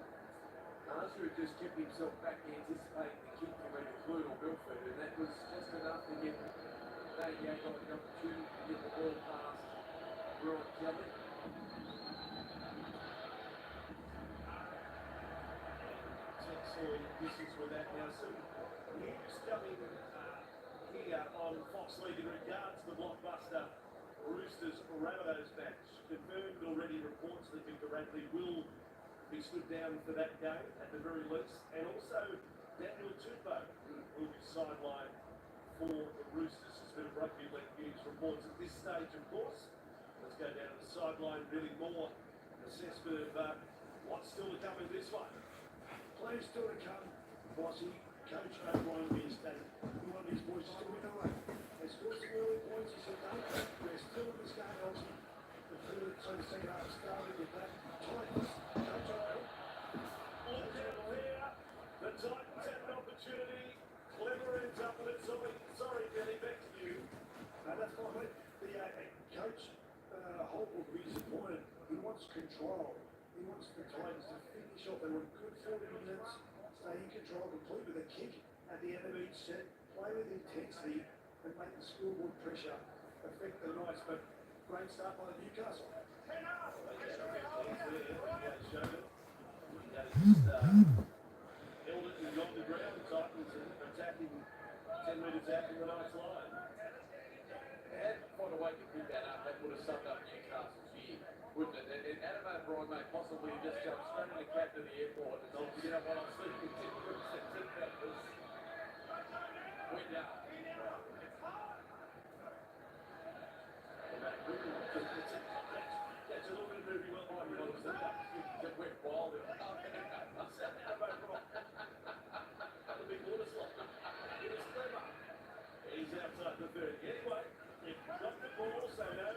Arthur just kept himself back anticipating the kick from either Clune or Milford, and that was just enough to get Dane Gagai the opportunity to get the ball past Rowan Kelly. Distance with that now. So news coming here on Fox League in regards to the blockbuster Roosters Rabbitohs match. Confirmed already reports that Victor Radley will be stood down for that game at the very least, and also Daniel Tupou will be sidelined for the Roosters. There's been a rugby league news reports at this stage, of course. Let's go down to the sideline, really more assessment of what's still to come in this one. Players still to come, Bossy, Coach O'Brien being stated. We want these boys to win away. They scored some early points, he said, no, they're still in this game, obviously. So the second half started with that. Titans, Coach O'Brien. Look out there, the Titans have an opportunity. Clever ends up with it. Sorry, Billy, back to you. No, that's fine, mate. The coach, Holt will be disappointed. He wants control. He wants the Titans to finish off. They want good 40 minutes, stay in control, complete with a kick at the end of each set, play with intensity, and make the scoreboard pressure affect the Knights. But great start by Newcastle. Held it and gone to ground. Titans attacking 10 metres out from the Knights line. They had to find a way to pick that up. That would have summed up Newcastle's year, wouldn't it? And Adam O'Brien may possibly just jump straight in the cab to the airport and not to get up on a seat. Went down. That's a little bit of movie well by you. That went wild. The big water slide. It was clever. He's outside the 30. Anyway, he dropped the ball, so no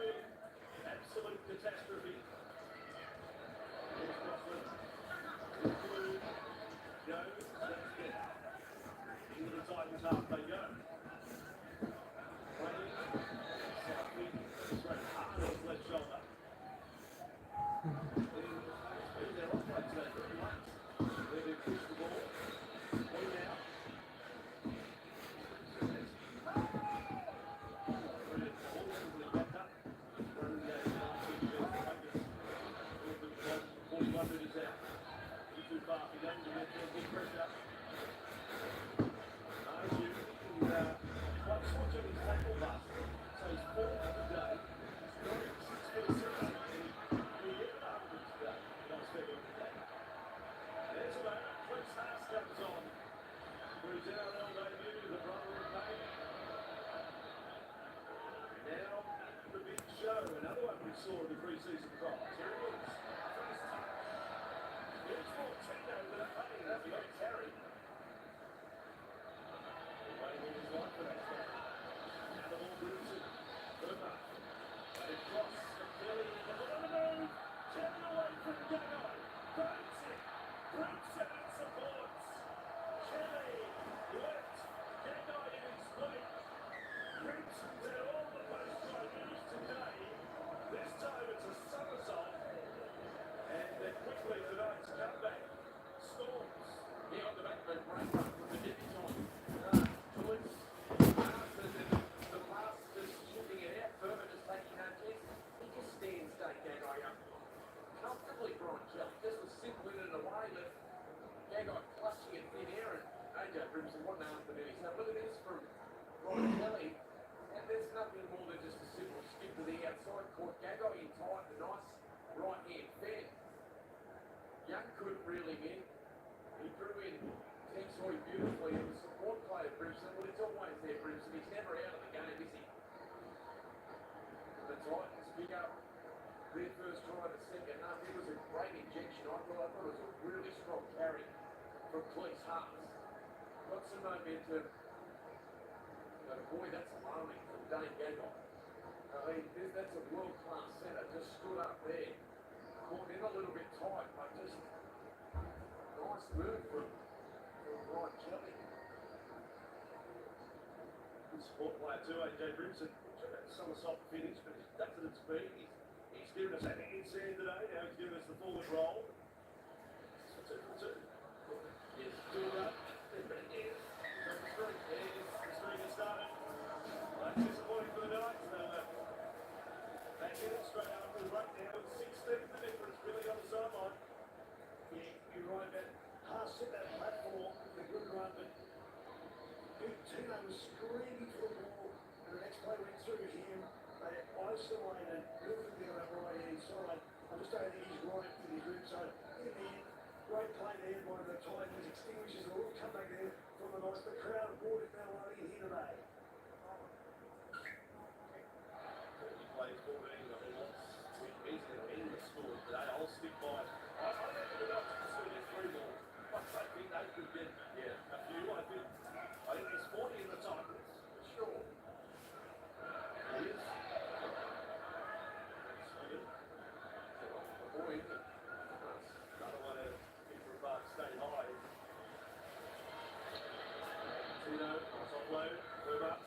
absolute catastrophe. Their first try in the second half, it was a great injection. I thought it was a really strong carry from Cleese Haas. Got some momentum. But boy, that's alarming from Dane Gagai. I mean, that's a world-class centre. Just stood up there. Caught in a little bit tight, but just nice move from Ryan Kelly. Good support player too, AJ Brimson. Somersault finish, but he's ducked it at speed. He's given us that inside today. Now he's given us the forward roll. So 2 for 2. Yes, 2 up. Yes. Number 3. There's the streak has started. That's disappointing for the Knights. Back in it straight after the break now. 16th the difference, really on the sideline. Yeah, you're right, man. Haas set that platform. The good run, but Tino was screaming for the ball. And the next play went through him. They isolated, moving down that right hand side. I just don't think he's right in his room. So, in the end, great play there by the Titans. Extinguishes a little comeback there from the Knights. The crowd brought it down low here today. He plays 14. I mean, he's going to end the score today. I'll stick by. I think the Knights can still get 3 more. I think they could get a few. I think there's 40 in the Titans, for sure. He is. Another one out of Victor Park, stay high. Tino, nice offload, move up.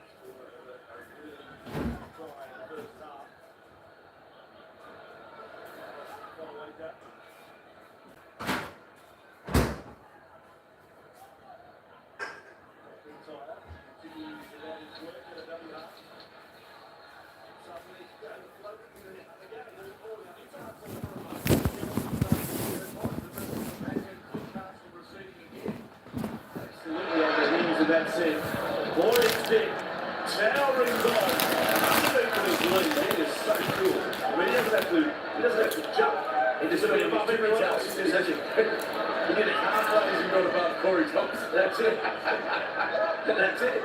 Still a really try in the first half. Follow that. McIntyre continues to run his work at a double half. Suddenly, the floating in the net again. There's a ball now. It's hard for the absolutely on the wings of that set. Boyd's dead. Towering goal. Underneath his lead. That is so cool. I mean, he doesn't have to jump. He just be above everyone else. He just has to. You get a car players who got above Corey Thompson. That's it. That's it.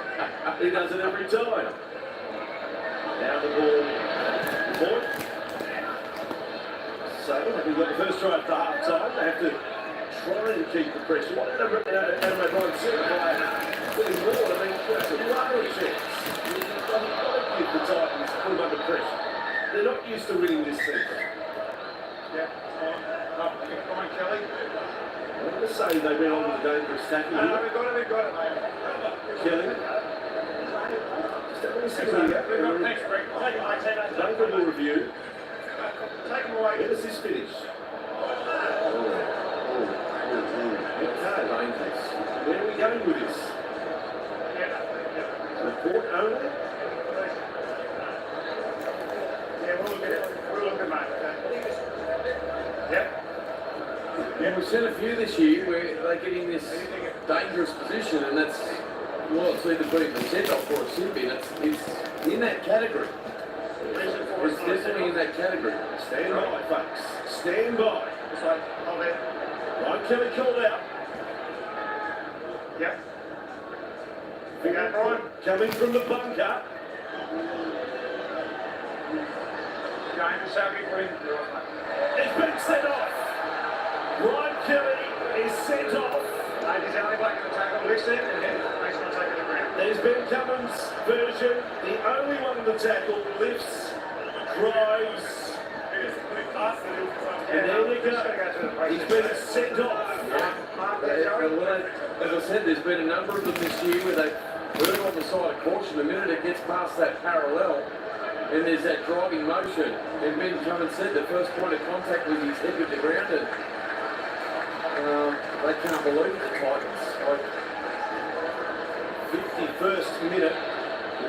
He does it every time. Now the ball. Boyd. So, we've got the first try at the half time. They have to try and keep the pressure. What Adam O'Brien said by Willie Ward, I mean, that's a rarely chance. You've got to give the Titans put them under pressure. They're not used to winning this season. Yeah. Ryan Kelly. I'm going to say they've been on the dangerous tackle. No, we've got it, mate. Kelly. Just have a listen here. Thanks, Greg. David will review. Take him away. Where does this finish? Where are we going with this? Report only? Yeah, we'll look at mate. Yep. Yeah, we've seen a few this year where they get in this dangerous position, and that's, well, it's either been the set-off or it should be. It's in that category. It's definitely in that category. Stand by, folks. Stand by. Ryan Kelly called out. Yep. Ryan coming from the bunker. It's been sent off. Ryan Kelly is sent off. Ladies, only back in the tackle. Listen, and then makes one take it to ground. There's Ben Cummins' version. The only one in the tackle lifts, drives, up, and there we go. He's been sent off. As I said, there's been a number of them this year where they've heard on the side of caution. The minute it gets past that parallel, and there's that driving motion. And Ben Cummins said the first point of contact was his head with the ground, and they can't believe it, the Titans. 51st minute,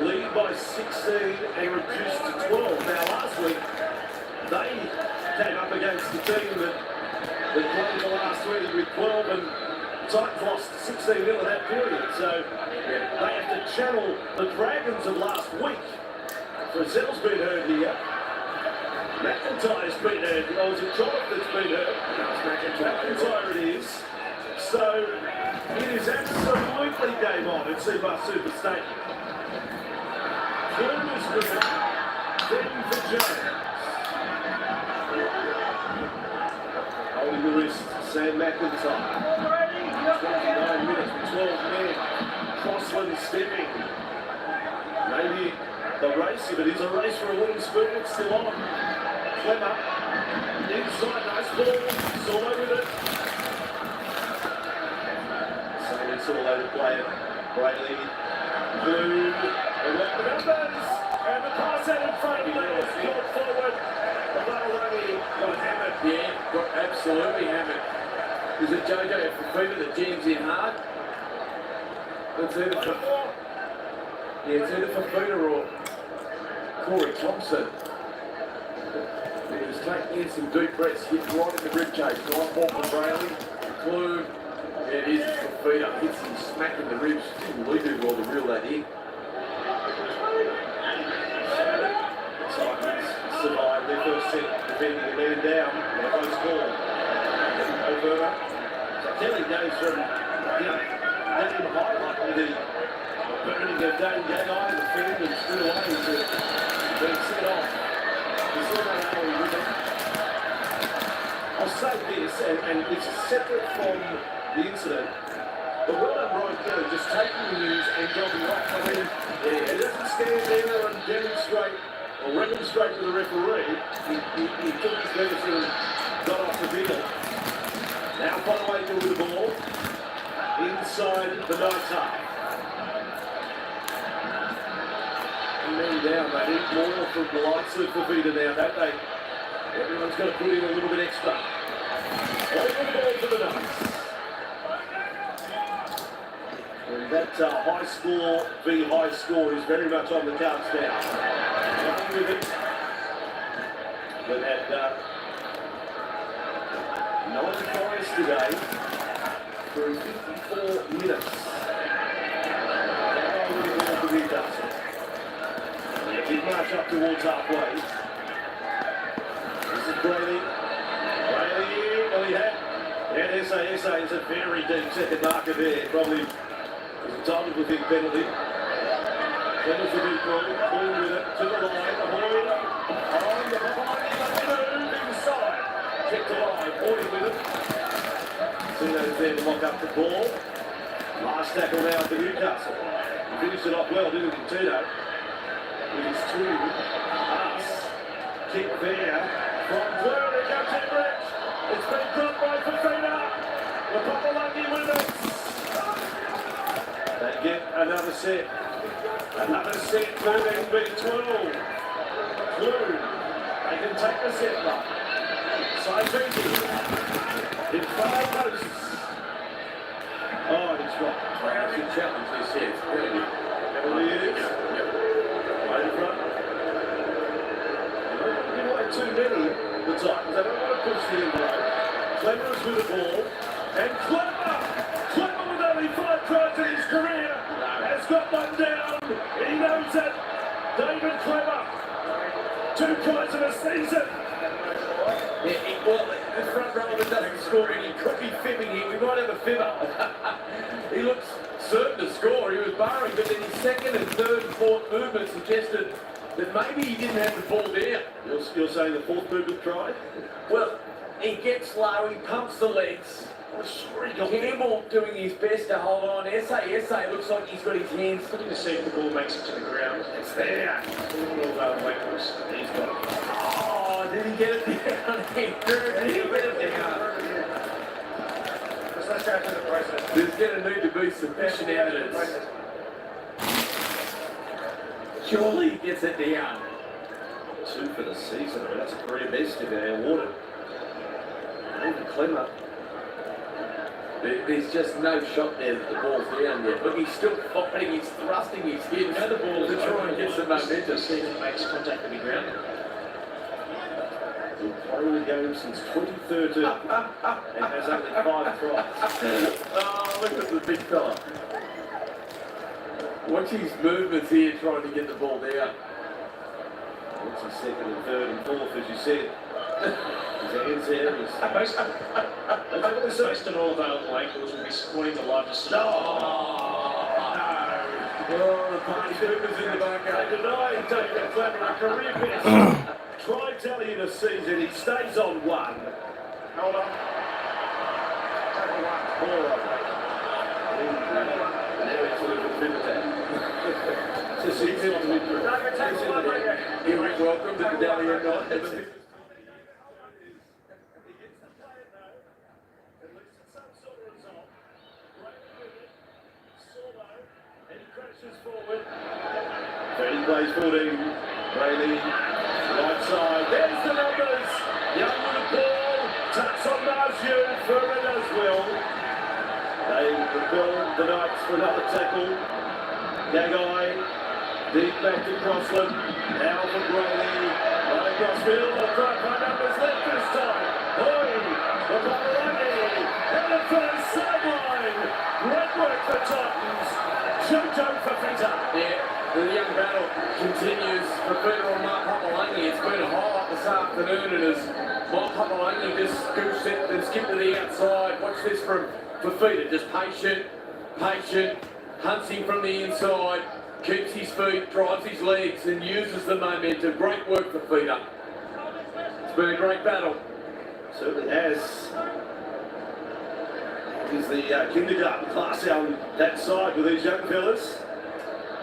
lead by 16 and reduced to 12. Now last week, they came up against the team that played the last week with 12 and Titans lost 16-0 in that period. So they have to channel the Dragons of last week. Frizzell's been hurt here. McIntyre's been hurt. Oh, is it Jonathan's been hurt? McIntyre it is. So it is absolutely game on at Seabar Super Stadium. Clunes with it. Then for Jones. Holding the wrist, Sam McIntyre. 29 minutes with 12 men. Crossland stepping. Maybe the race, if it is a race for a winning spoon, it's still on. Clemmer. Inside, nice ball. Solo with it. Same it's all over play it. Brayley. Blue. They work the numbers. And the pass out in front of Lewis. Brought forward. The Baraloni got hammered. Yeah, got absolutely hammered. Is it Jojo Fafita that jams in hard? It's either Fafita or Corey Thompson. He was taking in some deep breaths, hit right in the rib cage. Nice ball from Brayley. Clue. Yeah, it is Fafita. Hits him smack in the ribs. Didn't really do well to reel that in. Titans survived their first set, defending the man down on a close call. No further. So Kelly goes from, getting high like with the burning of Dane Gagai and the field and stood away to being set off. We saw that early with it. I'll say this, and it's separate from the incident. But well done Ryan Kelly just taking the news and jumping off. I mean, he doesn't stand there and demonstrate or remonstrate to the referee. He took his medicine and got off the field. Now Bonaway with the ball inside the Knights half. And then down, they need more from the likes of Fafita now, don't they? Everyone's got to put in a little bit extra. Over the ball for the Knights. And that high score v high score is very much on the cards now. Running with it. But at 9 tries today through 54 minutes. Now with the ball for Newcastle. They did march up towards halfway. This is Brady. Brady, well he had. Yeah, SA is a very deep second marker there. Probably was a time with a big penalty. Penalty the big ball, ball with it to the line. Avoid on the line, move inside. Check the line, 40 with it. Sino's there to lock up the ball. Last tackle now for Newcastle. He finished it off well, didn't he, Tino? With his two. Pass. Kick there. From Blue, there comes Emmerich. It's been dropped by Fafita. The Papalaki with it. They get another set. Another set, 13-12. Blue. They can take the set back. Side 20. In 5 posts. Oh, he's got a challenge this set. Penalty is. Right in front. They don't give away too many, the Titans. They don't want to push the envelope. Clemmer is with the ball. And Clemmer with only 5 tries in his career, has got one down. He knows it. David Clemmer. 2 tries in a season. Well, the front rower doesn't score any. He could be fibbing here. We might have a fibber. He looks certain to score. He was barring, but then his second and third and fourth movement suggested that maybe he didn't have the ball down. You're saying the fourth movement tried? Well, he gets low, he pumps the legs. Campbell doing his best to hold on. SA looks like he's got his hands. Looking to see if the ball makes it to the ground. It's there. He's got it. Oh, did he get it down? Did he get it down? Let's go through the process. There's going to need to be sufficient evidence. Surely he gets it down. 2 for the season. I mean, that's a career best if they're awarded. Even Clemmer. There's just no shot there that the ball's down yet. Look, he's still fighting, he's thrusting his head. Now the ball to try and get some momentum. See if it makes contact with the ground. He's been playing the game since 2013 and has only 5 tries. Oh, look at the big fella. Watch his movements here trying to get the ball down. What's his second and third and fourth, as you said? His hands there. Most and all available ankles will be supporting the largest. No! Oh, the party movers in the back. They deny him taking a clever a career finish. Try telling you the season. He stays on one. Hold on. All right. Now it's a little bit of that. Just he's into it. You're welcome to the Dally at night. Freddie plays 14. Brayley, right side. There's the numbers. Young with the ball. Touch on Marju. Furman as well. They repel the Knights for another tackle. Gagai. Deep back to Crossland. Now for Brayley. Right across field. They'll try to find numbers left this time. Hoy. The Babarani. Headed for the sideline. Great work for Titans. Jojo Fafita. Yeah. The young battle continues for Peter on Mark Papalangi. It's been a highlight this afternoon, and as Mark Papalangi just scooched it and skipped to the outside. Watch this from Fafita, just patient, hunts him from the inside, keeps his feet, drives his legs, and uses the momentum. Great work for Fafita. It's been a great battle. Certainly has. Is the kindergarten class down that side with these young fellas.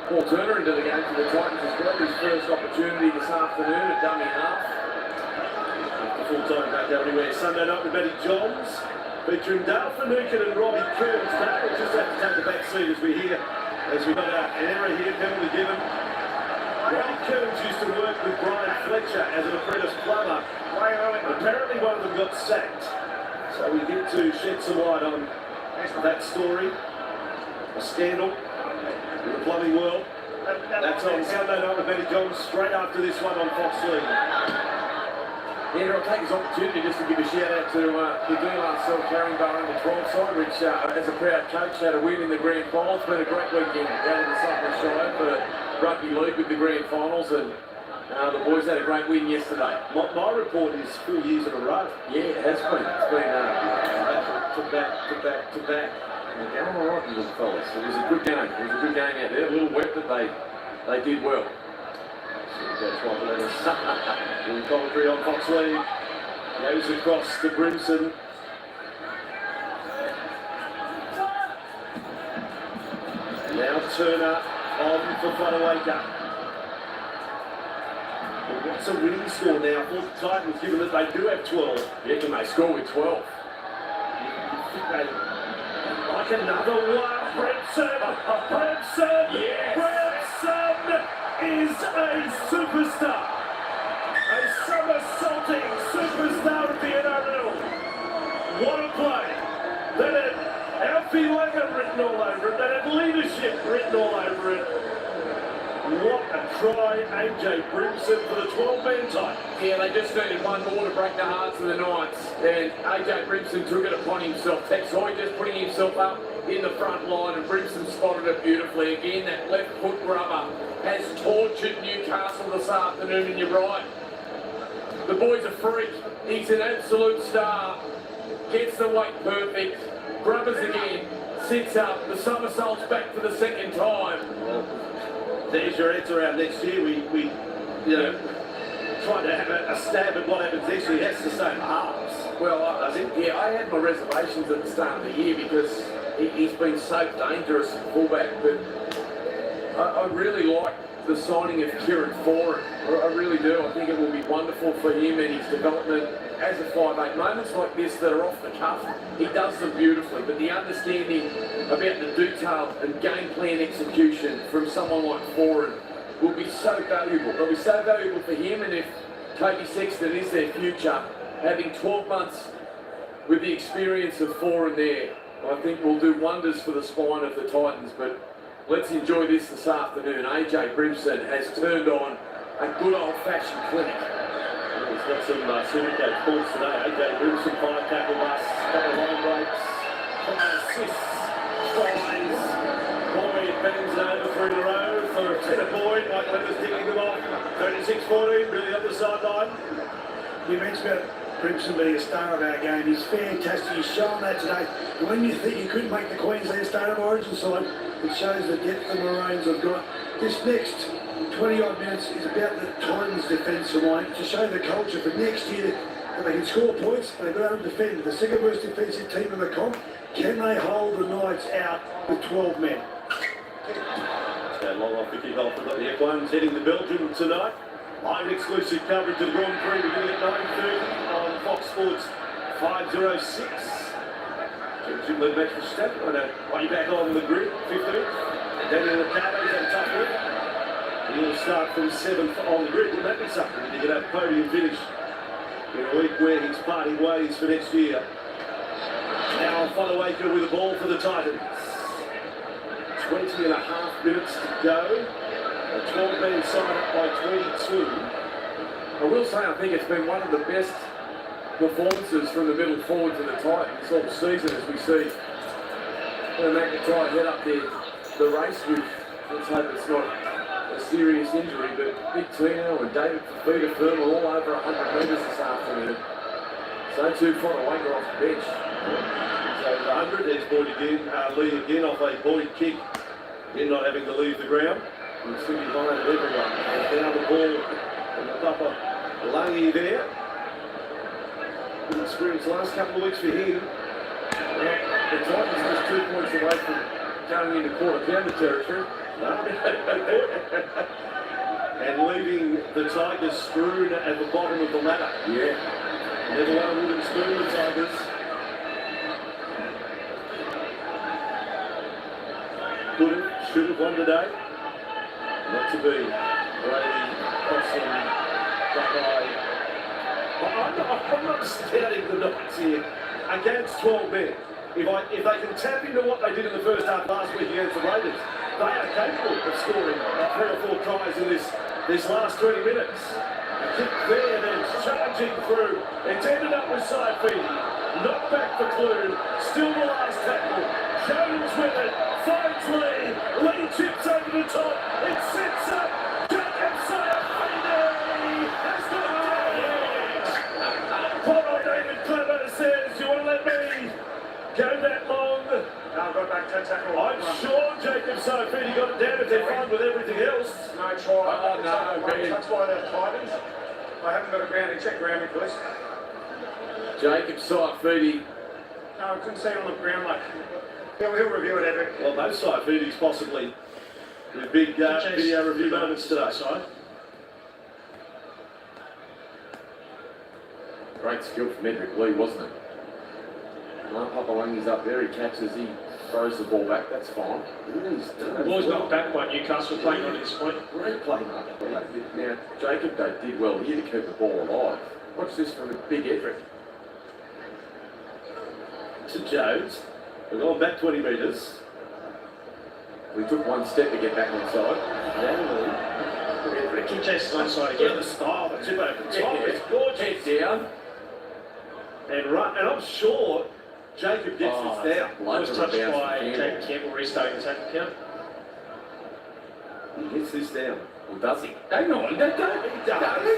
Paul Turner into the game for the Titans as well. His first opportunity this afternoon at dummy half. The full-time back everywhere. Sunday night with Matty Johns, featuring Dale Finucane and Robbie Kearns. Dale will just have to take the back seat as we got an error here, penalty given. Robbie Kearns used to work with Brian Fletcher as an apprentice plumber. Apparently one of them got sacked. So we get to shed some light on that story. A scandal in the plumbing world. That's on Sunday night with Matty Johns, straight after this one on Fox League. Andrew, I'll take this opportunity just to give a shout out to the Dealer Self-Carrying Bar on the 12 side, which as a proud coach had a win in the grand final. It's been a great weekend down in the Southern Shire for rugby league with the grand finals, and the boys had a great win yesterday. My report is 4 years in a row. Yeah, it has been. It's been to back. They're going all right, little fellas. It was a good game. It was a good game out there. A little wet, but they did well. That's why let us doing commentary on Fox League. Goes across to Brimson. Now Turner on for Fodawaker. Well, what's a winning score now for the Titans, given that they do have 12? Yeah, can they score with 12? You think they like another one? Brimson! Yes! Brimson is a superstar! A somersaulting superstar of the NRL. What a play! That had Alfie Langer written all over it. That had leadership written all over it. What a try, AJ Brimson for the 12-man tie. Yeah, they just needed one more to break the hearts of the Knights, and AJ Brimson took it upon himself. Tex Hoy just putting himself up in the front line, and Brimson spotted it beautifully. Again, that left foot rubber has tortured Newcastle this afternoon, and you're right. The boy's a freak. He's an absolute star. Gets the weight perfect. Grubbers again. Sits up. The somersaults back for the second time. There's your answer out next year. We try to have a stab at what happens next year. He has to stay in the halves. Well, I had my reservations at the start of the year because he's been so dangerous at fullback, but I really like the signing of Kieran Foran. I really do. I think it will be wonderful for him and his development as a 5'8". Moments like this that are off the cuff, he does them beautifully, but the understanding about the detail and game plan execution from someone like Foran will be so valuable. It'll be so valuable for him, and if Kobe Sexton is their future, having 12 months with the experience of Foran there, I think will do wonders for the spine of the Titans. But let's enjoy this afternoon. AJ Brimson has turned on a good old-fashioned clinic. He's got some Supercoach calls today. AJ Brimson, 5 tackle busts, couple of line breaks, 5 assists, tries. Boyd bangs over 3 in a row for Tanner Boyd. Mike Leonard's ticking them off. 36-14, really up the sideline. You mentioned about Brimson being a star of our game. He's fantastic. He's shown that today. And when you think you couldn't make the Queensland State of Origin side, it shows the depth the Maroons have got. This next 20-odd minutes is about the Titans' defence tonight to show the culture for next year that they can score points, they've got to defend. The second worst defensive team in the comp. Can they hold the Knights out with 12 men? So long off the kick-off for the F1s heading to Belgium tonight. Live exclusive coverage of the Grand Prix beginning at 9:30 on Fox Sports 506. Championship lead match for Verstappen on a way back on the grid, 15th. Daniel Ricciardo's had a tough week. He'll start from 7th on the grid. Wouldn't that be something? He could have a podium finish in a week where he's parting ways for next year. Now Fodawaker with the ball for the Titans. 20 and a half minutes to go. A 12-man side up by 22. I will say I think it's been one of the best performances from the middle forward to the Titans all season as we see McIntyre head up the race with, let's hope it's not a serious injury, but Big Tino and David Fafita firm are all over 100 metres this afternoon. So too Fodawaker off the bench. So 100, there's Boyd again, Lee again off a Boyd kick. Again not having to leave the ground. He's sitting behind everyone. And down the ball from the upper Langy there. Good experience the last couple of weeks for him. The Titans just 2 points away from going into quarter-pounder territory. And leaving the Tigers strewn at the bottom of the ladder. Yeah. Never won a wooden spoon, the Tigers. Should have won today. Not to be. Brady, Crossland, Buckeye. I'm not doubting the Knights here against 12 men. If they can tap into what they did in the first half last week against the Raiders, they are capable of scoring 3 or 4 tries in this last 20 minutes. A kick there, then charging through. It's ended up with Saifidi. Knocked back for Clune. Still the last tackle. Jones with it. Finds Lee. Lee chips over the top. It sits up. Jacob Saifidi has got it. Poor David Clever says, you want to let me go that long? No, got back 10 tackle. I'm sure Jacob Saifidi got it down if they're fine with everything else. No try. Oh, no, Ben. That's why they're Titans. I haven't got a grounding. Check grounding, please. Jacob Saifidi. No, I couldn't see it on the ground, like. He'll review it, Epic. Well, both Saifidi's possibly with big video review moments today. Great skill from Edric Lee, wasn't it? Papalangi's up there, he catches, he throws the ball back, that's fine. The ball's not back by Newcastle playing on this point. Great play, mate. Now, Jacob did well here to keep the ball alive. Watch this from a big Edric. To Jones. We're going back 20 metres. We took one step to get back onside. Ricky Chess onside Look again. at the style, the chip over the top. It's gorgeous. Head down. And I'm sure Jacob gets this down. Was touched by Jacob Campbell restarting the tackle count. He gets this down. Well, does he? Hang on, hang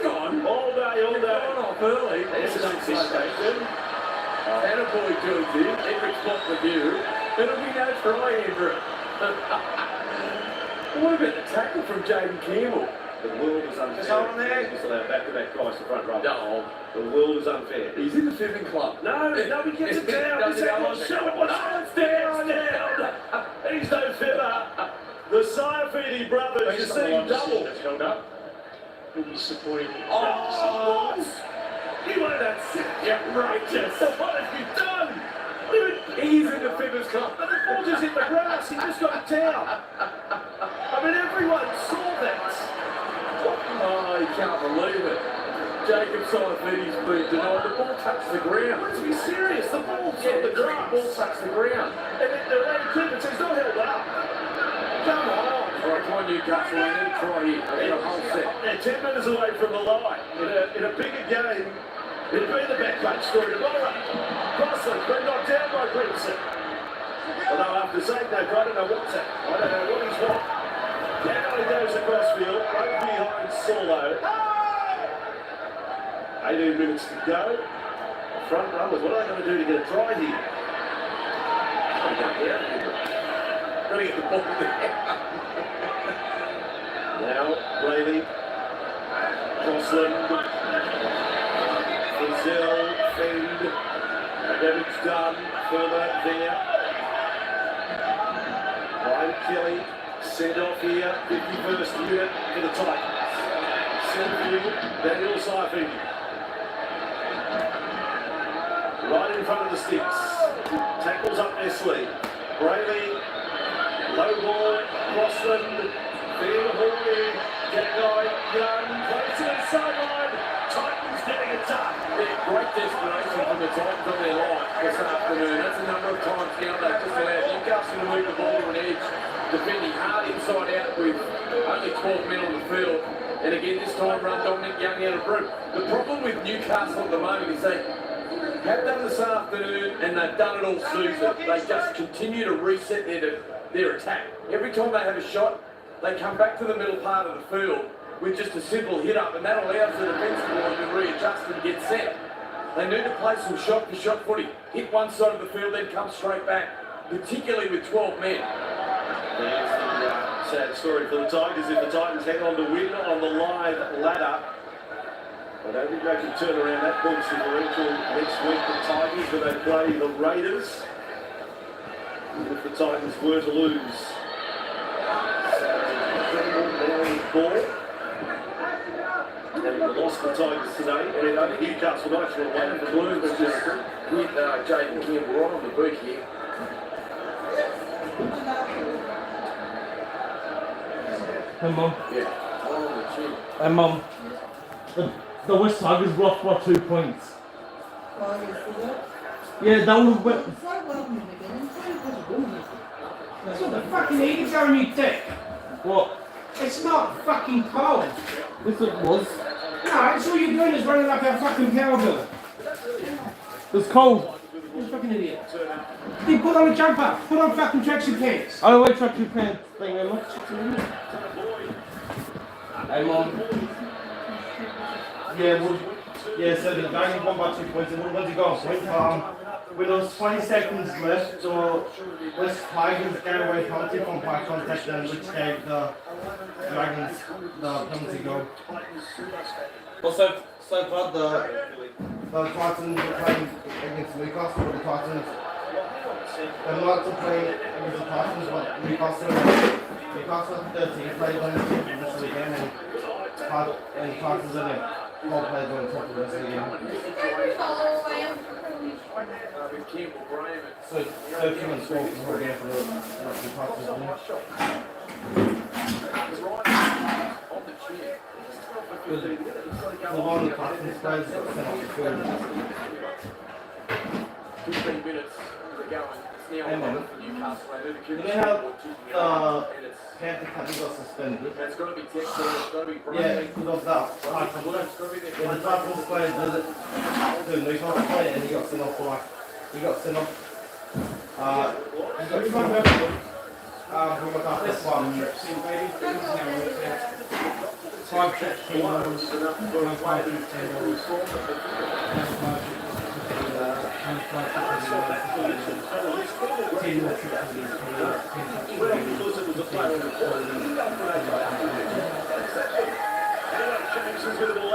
on. All day. Gone off early. There's an anticipation. Attaboy goes in, Edric's blocked the view. It'll be no try, Edric. What about the tackle from Jaden Campbell? The world is unfair. Just hold on there. Just allow back-to-back tries to front row. No. The world is unfair. He's in the fibbing club. No, he gets it down. He's show it. It's down. He's no fibber. The Saifidi brothers, you see him double. That's held up. We'll be supporting. Oh! He wanted that sick, outrageous. What have you done? He's in the Fibbers Club, but the ball just hit the grass. He just got it down. I mean, everyone saw that. Oh, you can't believe it. Jacob Saifidi's been denied. The ball touched the ground. Let's be serious. The ball's on the grass. The ball touched the ground. And the Ray Clippers says, not held up. Come on. All right, come on, Newcastle. I need to try here. They've got a whole set. They're 10 minutes away from the line. In a bigger game, it'd be the backpage story tomorrow. Crossland been knocked down by Grimson. Although after saying that, I don't know what's that. I don't know what he's got. Down he goes across field, right behind Solo. 18 minutes to go. front runners, what are they going to do to get a try here? Got to get the ball there. Now, Brady, Crossland, Brazil, Fend, damage done, further there. Ryan Kelly, sent off here, 51st unit for the Titans. Centerfield, Daniel Seifi. Right in front of the sticks. Tackles up Nestle. Brayley, low ball, Crossland, Van Horley, Gagai, Young, close to the sideline. Titans getting a touch. Yeah, great desperation from the Titans on their line this afternoon. That's a number of times now they've just allowed Newcastle to move the ball to an edge, defending hard inside out with only 12 men on the field. And again, this time run Dominic Young out of room. The problem with Newcastle at the moment is they have done this afternoon and they've done it all season. They just continue to reset their attack. Every time they have a shot, they come back to the middle part of the field with just a simple hit up, and that allows the defensive line to readjust and get set. They need to play some shot-for-shot footy. Hit one side of the field, then come straight back, particularly with 12 men. There's the sad story for the Tigers. If the Titans hang on to win on the live ladder, I don't think they can turn around that points differential next week. The Tigers, when they play the Raiders, if the Titans were to lose. Ball. And we lost the Tigers today, and Newcastle National waiting for Bloom to just hit Jaden Campbell right on the boot here. Hey Mum. Yeah, right on the chin. Hey Mum. The West Tigers lost by 2 points. Yeah, that was wet. That's what the fucking Eagles are on you dick. What? It's not fucking cold. Yes, it was. No, it's all you're doing is running like a fucking cowgirl. It's cold. You're a fucking idiot. Then put on a jumper. Put on fucking tracksuit pants. I don't wear tracksuit pants. Thank you very much. Hey Mom. Yeah, so the Dragons won by 2 points. And what's it got? With those 20 seconds left, so West Tigers get away penalty from high contact, and which gave the Dragons the penalty goal. Also, so far the Titans are playing against Newcastle. The Titans, they're not to play against the Titans, but Newcastle 13 played on this weekend, and Titans are there. All players on top of this again. So Kim and Swan can hold down for the Titans. A lot of the Titans players got sent off the field. 15 minutes to go, and it's now on for Newcastle. You know how Panther Company got suspended? It's got to be Texas, it's got to be Brady. Yeah, because of that. The Titans players did it to a Newcastle player, and he got sent off for he got sent off. Who got after 5 trips? 5 trips, $10.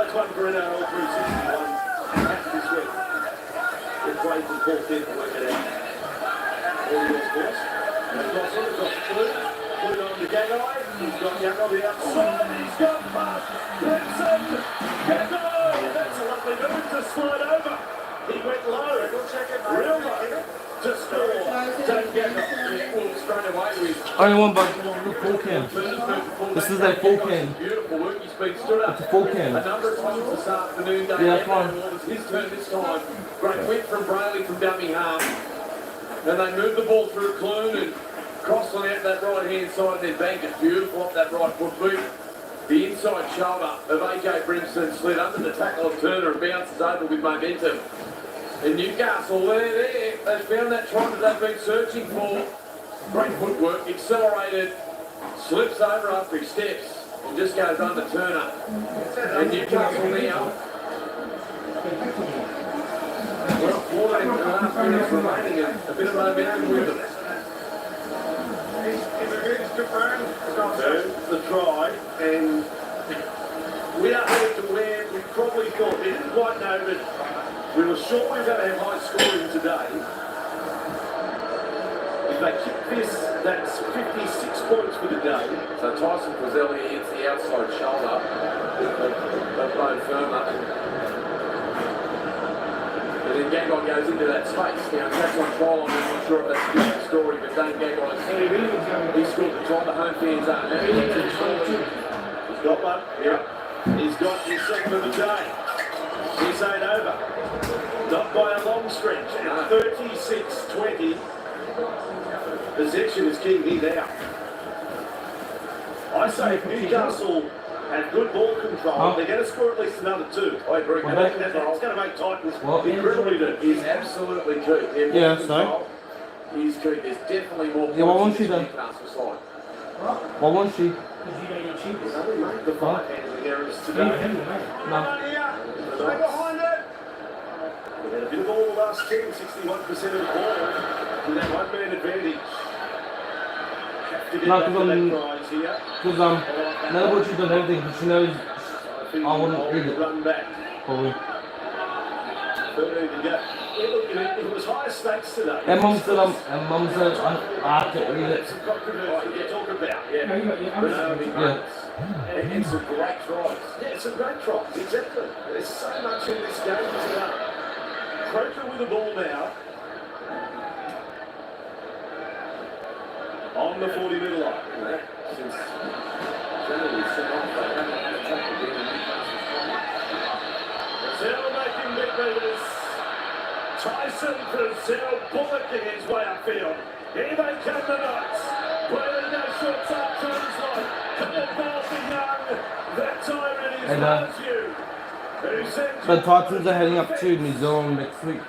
That's one for an hour, 361. This week. It played from 14th to work it out. All yours, boys. They've got it, got through. Put it on to Gagai. He's got Young on the outside. He's got past. Benson. Gagai. That's a lovely move to slide over. He went low. Real low. To score. Don't get it. Straight away with. Only one, but the full can. This is that full can. Beautiful work. He's been stood up It's a full can. a number of times this afternoon. Yeah, that's fine. It was his turn this time. Great whip from Brayley from dummy half. And they moved the ball through Clune and Crossland out that right hand side and then banked it beautiful off that right foot boot. The inside shoulder of AJ Brimson slid under the tackle of Turner and bounces over with momentum. And Newcastle, they're there. They found that try that they've been searching for. Great footwork, accelerated, slips over after he steps and just goes under Turner. And Newcastle now. minutes remaining and a bit of momentum with them. The try, and we are headed to where we probably thought. We didn't quite know, but we were sure we were going to have high scoring today. If they kick this, that's 56 points for the day. So Tyson Frizzelli hits the outside shoulder. They've blown firm up. And then Gagai goes into that space. Now, that's on trial. I'm not sure if that's a different story, but Dane Gagai, he scored the try, the home fans are. He's got one. Yeah. He's got his second of the day. This ain't over. Not by a long stretch. 36-20. Possession is king here now. I say if Newcastle have good ball control, they're going to score at least another 2. I agree. And that's going to make Titans incredibly good. He's absolutely key. Yeah, so? He's key. There's definitely more Yeah, what wants points she in done? Newcastle side. What wants she? He's only made the 5 handling errors today. No. Stay behind it. We had a bit of ball the last 10, 61% of the ball. With that one-man advantage. Have to get No, back to that prize here. Because nobody she's done everything, but she knows I wouldn't read it. Run back. Probably. 13 to go. If it was higher stakes today. And mum said I can't read it. Some controversy to talk about. Yeah. And some great tries. Yeah, it's a great try. Exactly. There's so much in this game today. Croker with the ball now. On the 40-metre line. Since generally sent off, they haven't had a tackle again in Brazil making big meters. Tyson Brazil bullocking his way upfield. Here they come, the Knights. Playing no shorts up, Transline. Couple balls for Young. That time it is Matthew. The Titans are heading up to New Zealand next week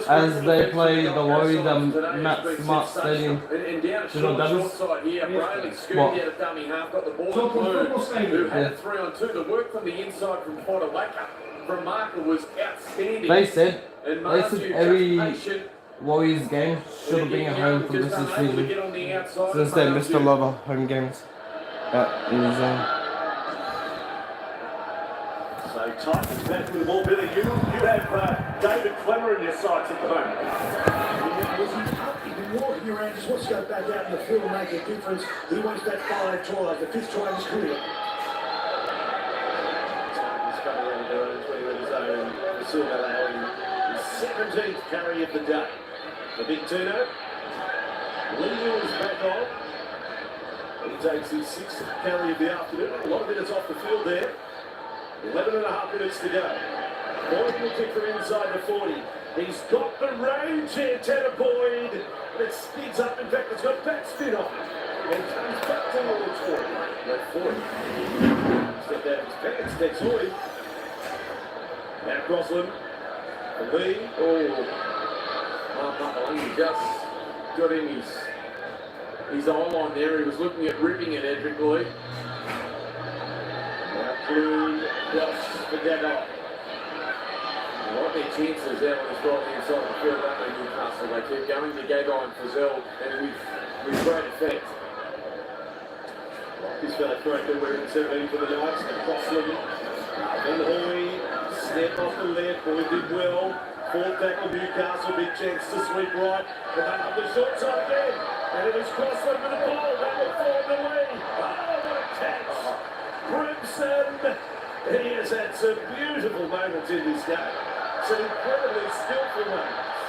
as they play the Warriors at Matt Smart Stadium. And down a You know, short side here, Brayley scooted out of dummy half, got the ball to Blue, who had a 3-on-2. The work from the inside from Potawaka from Marker was outstanding. They said every Warriors game should have been at home for this season since they missed a lot of home games at New Zealand. So Titans back with the ball. Billy, you have David Clemmer in your sights at the moment. He's been walking around, just wants to go back out in the field and make a difference. He wants that 5 tries. The 5th try is clear. Titans coming out of their own 20-metre zone. Silva allowing his 17th carry of the day. The big Tino. Lee is back on. He takes his 6th carry of the afternoon. A lot of minutes off the field there. 11.5 minutes to go. Boyd will kick from inside the 40. He's got the range here, Tanner Boyd. And it speeds up. In fact, it's got back spin on it. And comes back towards 40. Left 40. Step out his pants. Takes Hoy. Now Crossland. Lee. He just got in his eye line there. He was looking at ripping it, Edric Lee. Blue, Welsh for Gagai. A lot of their chances out on this right hand side of the field, don't they, Newcastle? They keep going to Gagai and Frizzell, and with great effect. This fella correctly wearing 17 for the Knights. And Crossland. And Hoy, step off the left. Boy did well. 4th tackle Newcastle, big chance to sweep right. But they have the short side again. And it is Crossland with the ball. That will forward the lead. Oh, what a catch! Brimson, he has had some beautiful moments in this game. Some incredibly skillful moments.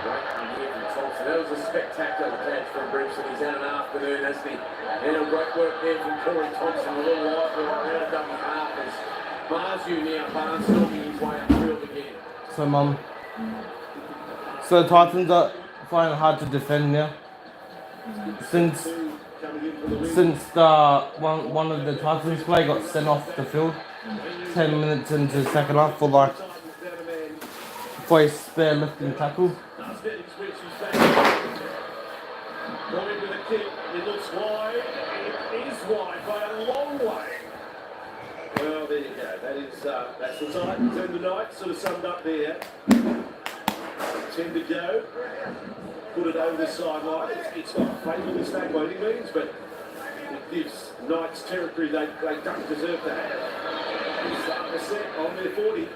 Great idea from Thompson. That was a spectacular catch from Brimson. He's had an afternoon, hasn't he? And a great work there from Corey Thompson. A little light around dummy half as Marzu now barnstorming his way upfield again. So the Titans are finding it hard to defend now. Since the one of the Titans play got sent off the field 10 minutes into the second half for a spare lifting tackle. Going with a kick, it looks wide. It is wide by a long way. Well, there you go. That's the Titans and the Knights sort of summed up there. 10 to go. Put it over the sideline. It's not a fatal mistake by any means, but it gives Knights territory they don't deserve to have. Starting to set on their 40.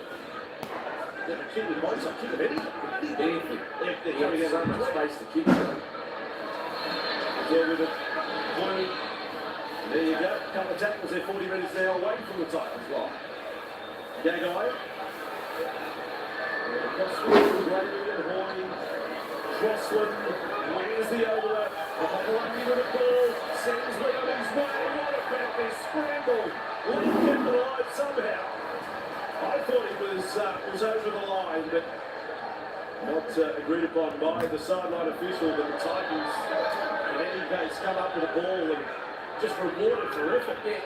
Never kick with Knights, I kick them anything. They're coming out so much space to kick. There with it. Clooney. There you go. A couple of tackles there, 40 metres now away from the Titans line. Gagai. Crossland, Brady and Horney. Crossland wins the overlap. Lucky with the ball. Sends Lee on his way. What about this scramble? Lee kept alive somehow. I thought he was over the line, but not agreed upon by the sideline official. But the Titans, in any case, come up with the ball and just rewarded for effort. Yeah,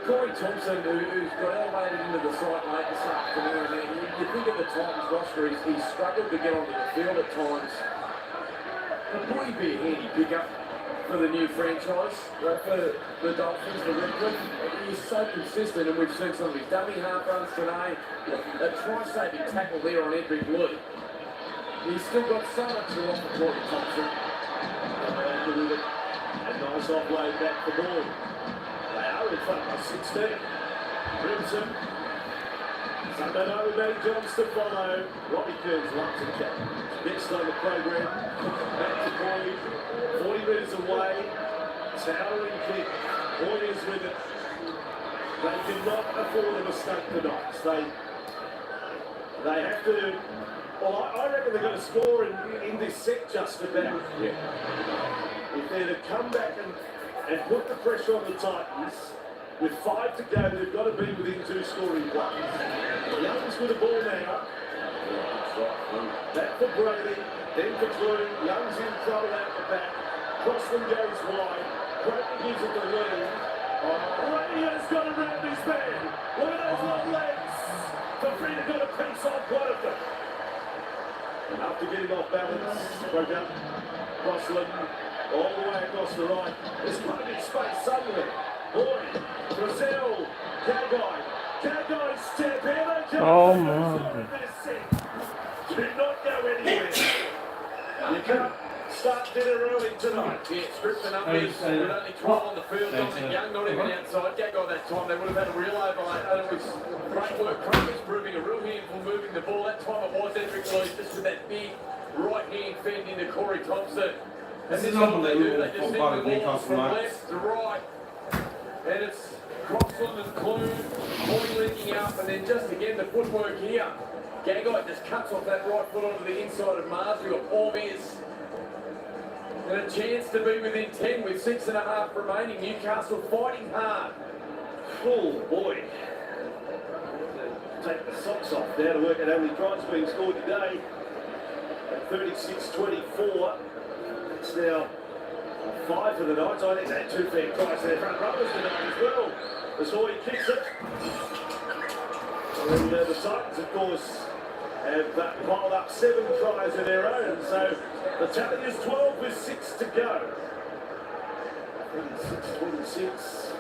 Corey Thompson, who's got elevated into the side late this afternoon, and you think of the Titans roster, he's struggled to get onto the field at times. But boy, he'd be a handy pickup for the new franchise, for the Dolphins, the Redwood. He's so consistent, and we've seen some of his dummy half runs today. That try-saving tackle there on Edric Lee. He's still got so much to offer Corey Thompson. With it. A nice offload back for ball. They are in front by 16. Grimson. Sunday with Matty Johns to follow. Robbie Kearns loves to catch. Next on the program. Back to Boyd. 40 metres away. Towering kick. Boyd is with it. They cannot afford a mistake tonight. They have to. Well, I reckon they're going to score in this set just about. Yeah. If they're to come back and put the pressure on the Titans, with 5 to go, they've got to be within 2 scoring plays. Young's with the ball now. Back for Brady, then for Drew. Young's in trouble out the back. Crossland goes wide. Brady gives it to Lee. Radio's got around his man. Look at those long legs. Fafita got a piece off one of them. After getting off balance, broke up. Crossland. All the way across the right. There's quite a bit of space suddenly. Boyd, Brazil, Gagai step in. Oh my. Do not go anywhere. You can't start dinner early tonight. Yeah, stripped the numbers with only 12 on the field. Dominic Young not even outside. Gagai that time, they would have had a real overlay. And it was great work. Crockett's proving a real handful moving the ball. That time it was Edric Lee just with that big right hand fend into Corey Thompson. This is unbelievable they just send the ball from left to right. And it's Crossland and Clune, Boyd linking up, and then just again the footwork here. Gagai just cuts off that right foot onto the inside of Mars. We've got Paul Mears. And a chance to be within 10 with 6.5 remaining. Newcastle fighting hard. Oh boy. Take the socks off now to work out how many tries being scored today. At 36-24. It's now 5 for the Knights. I think they had 2 fair tries there front runners tonight as well. As Hoy kicks it. And the Titans, of course, have piled up 7 tries of their own. So the tally is 12 with 6 to go. 26-26.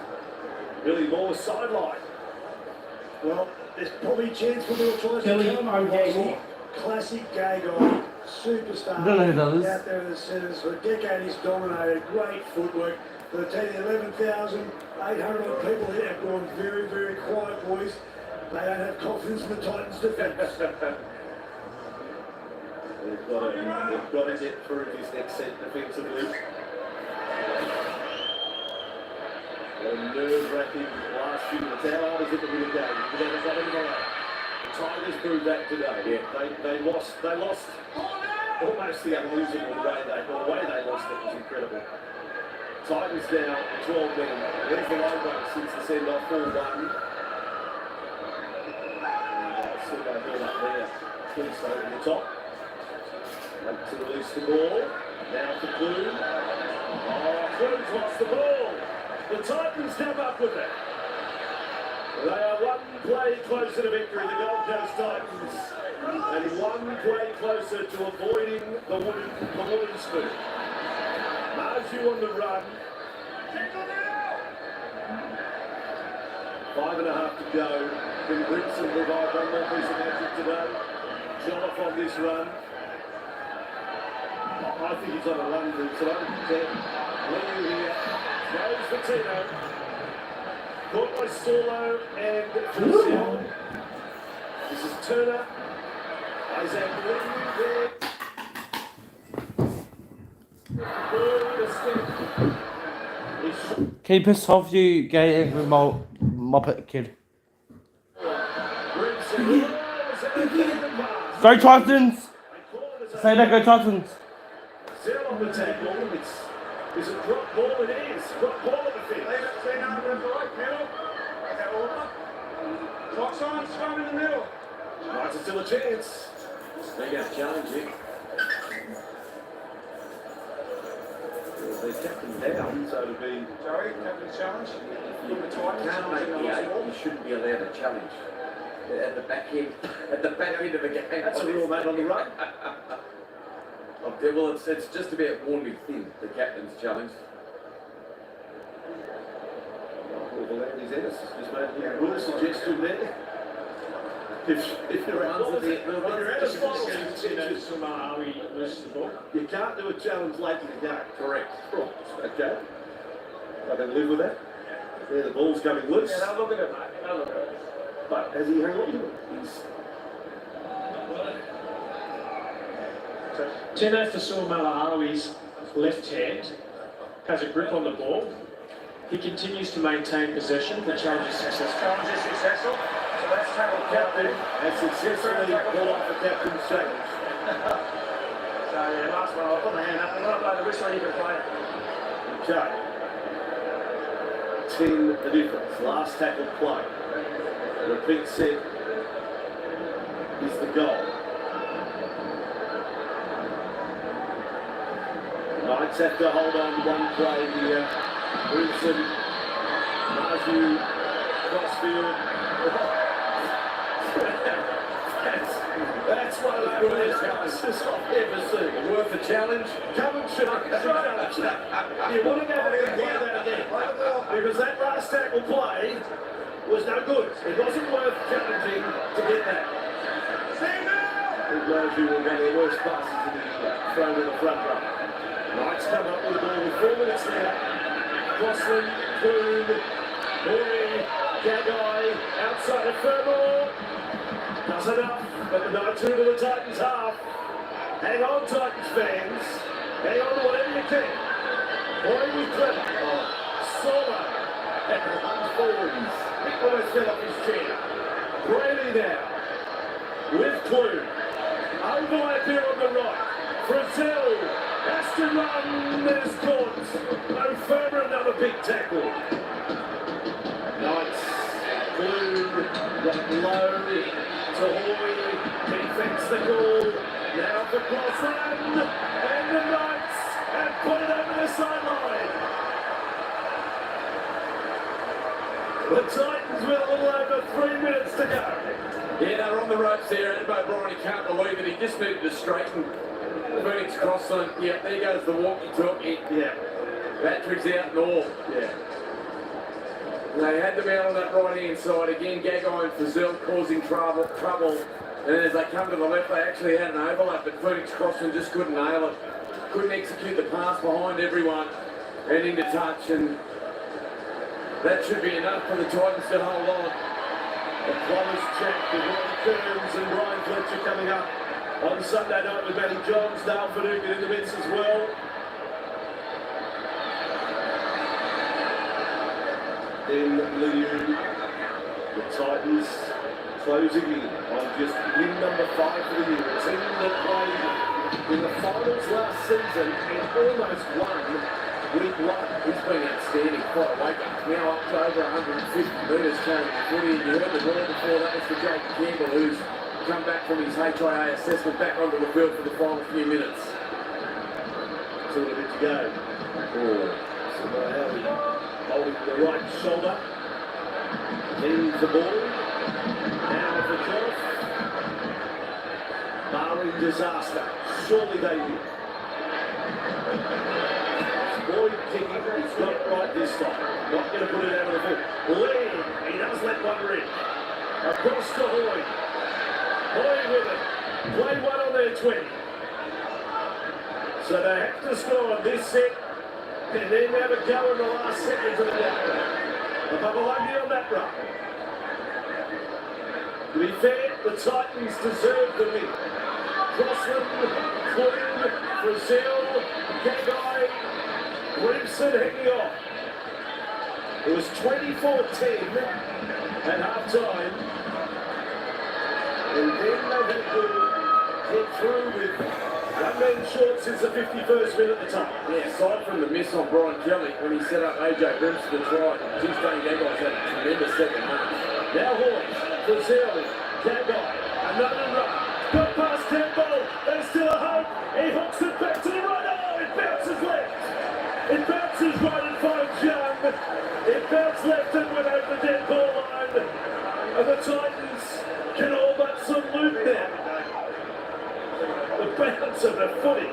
Billy Moore sideline. Well, there's probably a chance for little tries Billy to come. O'Gagey. Classic Gagai, superstar. I don't know who that is. Out there in the centres for a decade, he's dominated. Great footwork. But I tell you, 11,800 people here have gone very, very quiet, boys. They don't have confidence in the Titans' defence. They've got to get through this next set defensively. A nerve-wracking last few minutes. How hard is it to win a game? The Tigers proved that today. Yeah. They lost almost the unlosable way the way they lost it was incredible. Titans now 12 men. There's the low run since the send-off 4-1. Still got build up there. Cleese over the top. Up to release the ball. Now for Clune. Clune's lost the ball. The Titans come up with it. They are 1 play closer to victory, the Gold Coast Titans. And 1 play closer to avoiding the wooden spoon. Marju on the run. 5.5 to go. Can Grimson provide one more piece of magic today? Jonoff on this run. I think he's on a run tonight. Liu here. Throws for Tino. Caught by Storlo and Feliciano. This is Turner. Isaac Liu there. Keep us off, you gay angry Muppet kid. Go Titans! Say that, go Titans! Zero on the tackle. It's a drop ball. It is. Drop ball at the finish. Clock's on, scrum in the middle. Knights are still a chance. Big out challenge here. They kept him down, so to be. Joey, captain's challenge. You can't make the 8, you shouldn't be allowed to challenge. At the back end of the game. That's a rule, mate, on the run. Well, it's just about warning thin, the captain's challenge. Andy's Ennis just made a suggestion there. If you're out of you can't do a challenge late in the game. Correct. Right. Okay. I can live with that. There, the ball's coming loose. Yeah, now look at it, mate. Now look at it. But has he hung on to it? Tino Fasuamaleaui left hand has a grip on the ball. He continues to maintain possession. The challenge is successful. Challenge is successful. So let's tackle the Captain has successfully pulled off the captain's challenge. So yeah, last one, I'll put my hand up. I'm not like the whistle, you can play it. Okay. 10 the difference. Last tackle play. Repeat set is the goal. Knights have to hold on to one play here. Wilson, Marju, crossfield. That's one of the greatest passes I've ever seen. Worth a challenge. Come and challenge that. You want to go there and play that again. Because that last tackle play was no good. It wasn't worth challenging to get that. Marju will go the worst passes in the front of the front row. Knights come up with the ball with 4 minutes now. Crossland, Boone, Murray, Gagai, outside of Fermor. Does enough, but the Knights are into the Titans half. Hang on, Titans fans. Hang on to whatever you can. Boy with clever. Solo. And the runs forwards. Nick almost fell off his chair. Brady now. With Clue. Overlap here on the right. Brazil has to run. There's caught. No further, another big tackle. Knights. Clue. Got low. Tahoe. Defense the goal. Now for Crossland. And the Knights have put it over the sideline. The Titans with a little over 3 minutes to go. Yeah, they were on the ropes there. Edbo Bryant, he can't believe it. He just needed to straighten. Phoenix Crossland. Yeah, there goes the walkie-talkie. Yeah. Patrick's out and all. Yeah. They had the man on that right-hand side. Again, Gagai and Fazil causing trouble. And then as they come to the left, they actually had an overlap, but Phoenix Crossland just couldn't nail it. Couldn't execute the pass behind everyone and into touch. And that should be enough for the Titans to hold on. A close check with Ronnie Kearns and Brian Fletcher coming up on Sunday night with Matty Johns, Dale Finucane in the midst as well. Then Liu, the Titans closing in on just win number 5 for the year. A team that played in the finals last season and almost won week 1. He's been outstanding, quite a wake-up. Now up to over 150 metres carrying the footy. And you heard the ball before, that was for Jake Campbell, who's come back from his HIA assessment back onto the field for the final few minutes. Still a bit to go. So Howley holding the right shoulder. Leaves the ball. Now for Joff. Barring disaster. Surely they will. Boyd kicking. He's got it right this time. Not going to put it out of the field. Lee. He does let one rip. Across to Hoy. Hoy with it. Play one on their 20. So they have to score on this set and then have a go in the last seconds of the game. The Babalagi on that run. To be fair, the Titans deserve the win. Crossland, Quinn, Brazil, Gagai, Grimson hanging on. It was 24-10 at half-time. And then they had to get through with one man short since the 51st minute at the time. Yeah, aside from the miss on Brian Kelly when he set up AJ Grimson to try, Tuesday Gagai's had a tremendous second half. Now Hawes, Brazil, Gagai, another run. Got past Temple, there's still a hope. He hooks it back to the right. Oh, it bounces left. It bounces right and finds Young. It bounced left and went over the dead ball line. And the Titans can all but salute them. The bounce of the footy.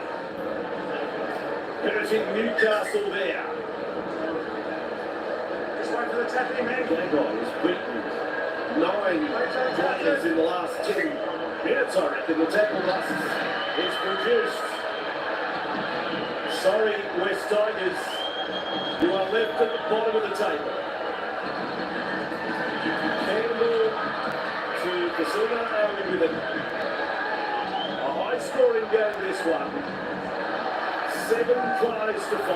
Finishing Newcastle there. Just wait for the tapping man. Gagai is beaten 9 players in the last 10 minutes, I reckon. The tackle last is produced. Sorry, West Tigers. You are left at the bottom of the table. Campbell to Kasuna only with a high-scoring game this one. 7 tries to 5.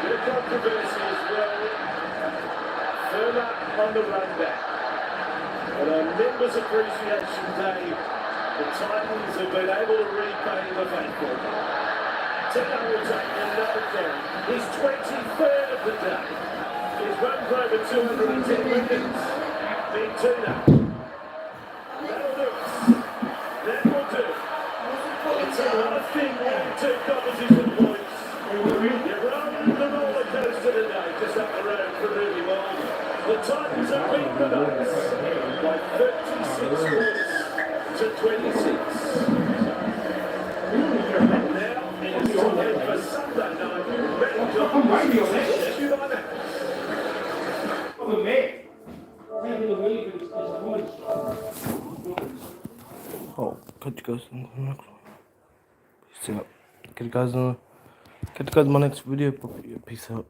Bit of controversy as well. Firma on the run back. On a Members Appreciation Day, the Titans have been able to repay the faithful. Tino will take another carry. His 23rd of the day. He's run for over 210 wickets. Big Tino. That'll do it. That will do it. It's a hard thing when two opposition points. You run the roller coaster today, just up the road from Ruby World. The Titans have beaten the Knights by 36 points to 26. Oh, catch you guys in the next one. Peace out. Catch you guys in my next video. Peace out.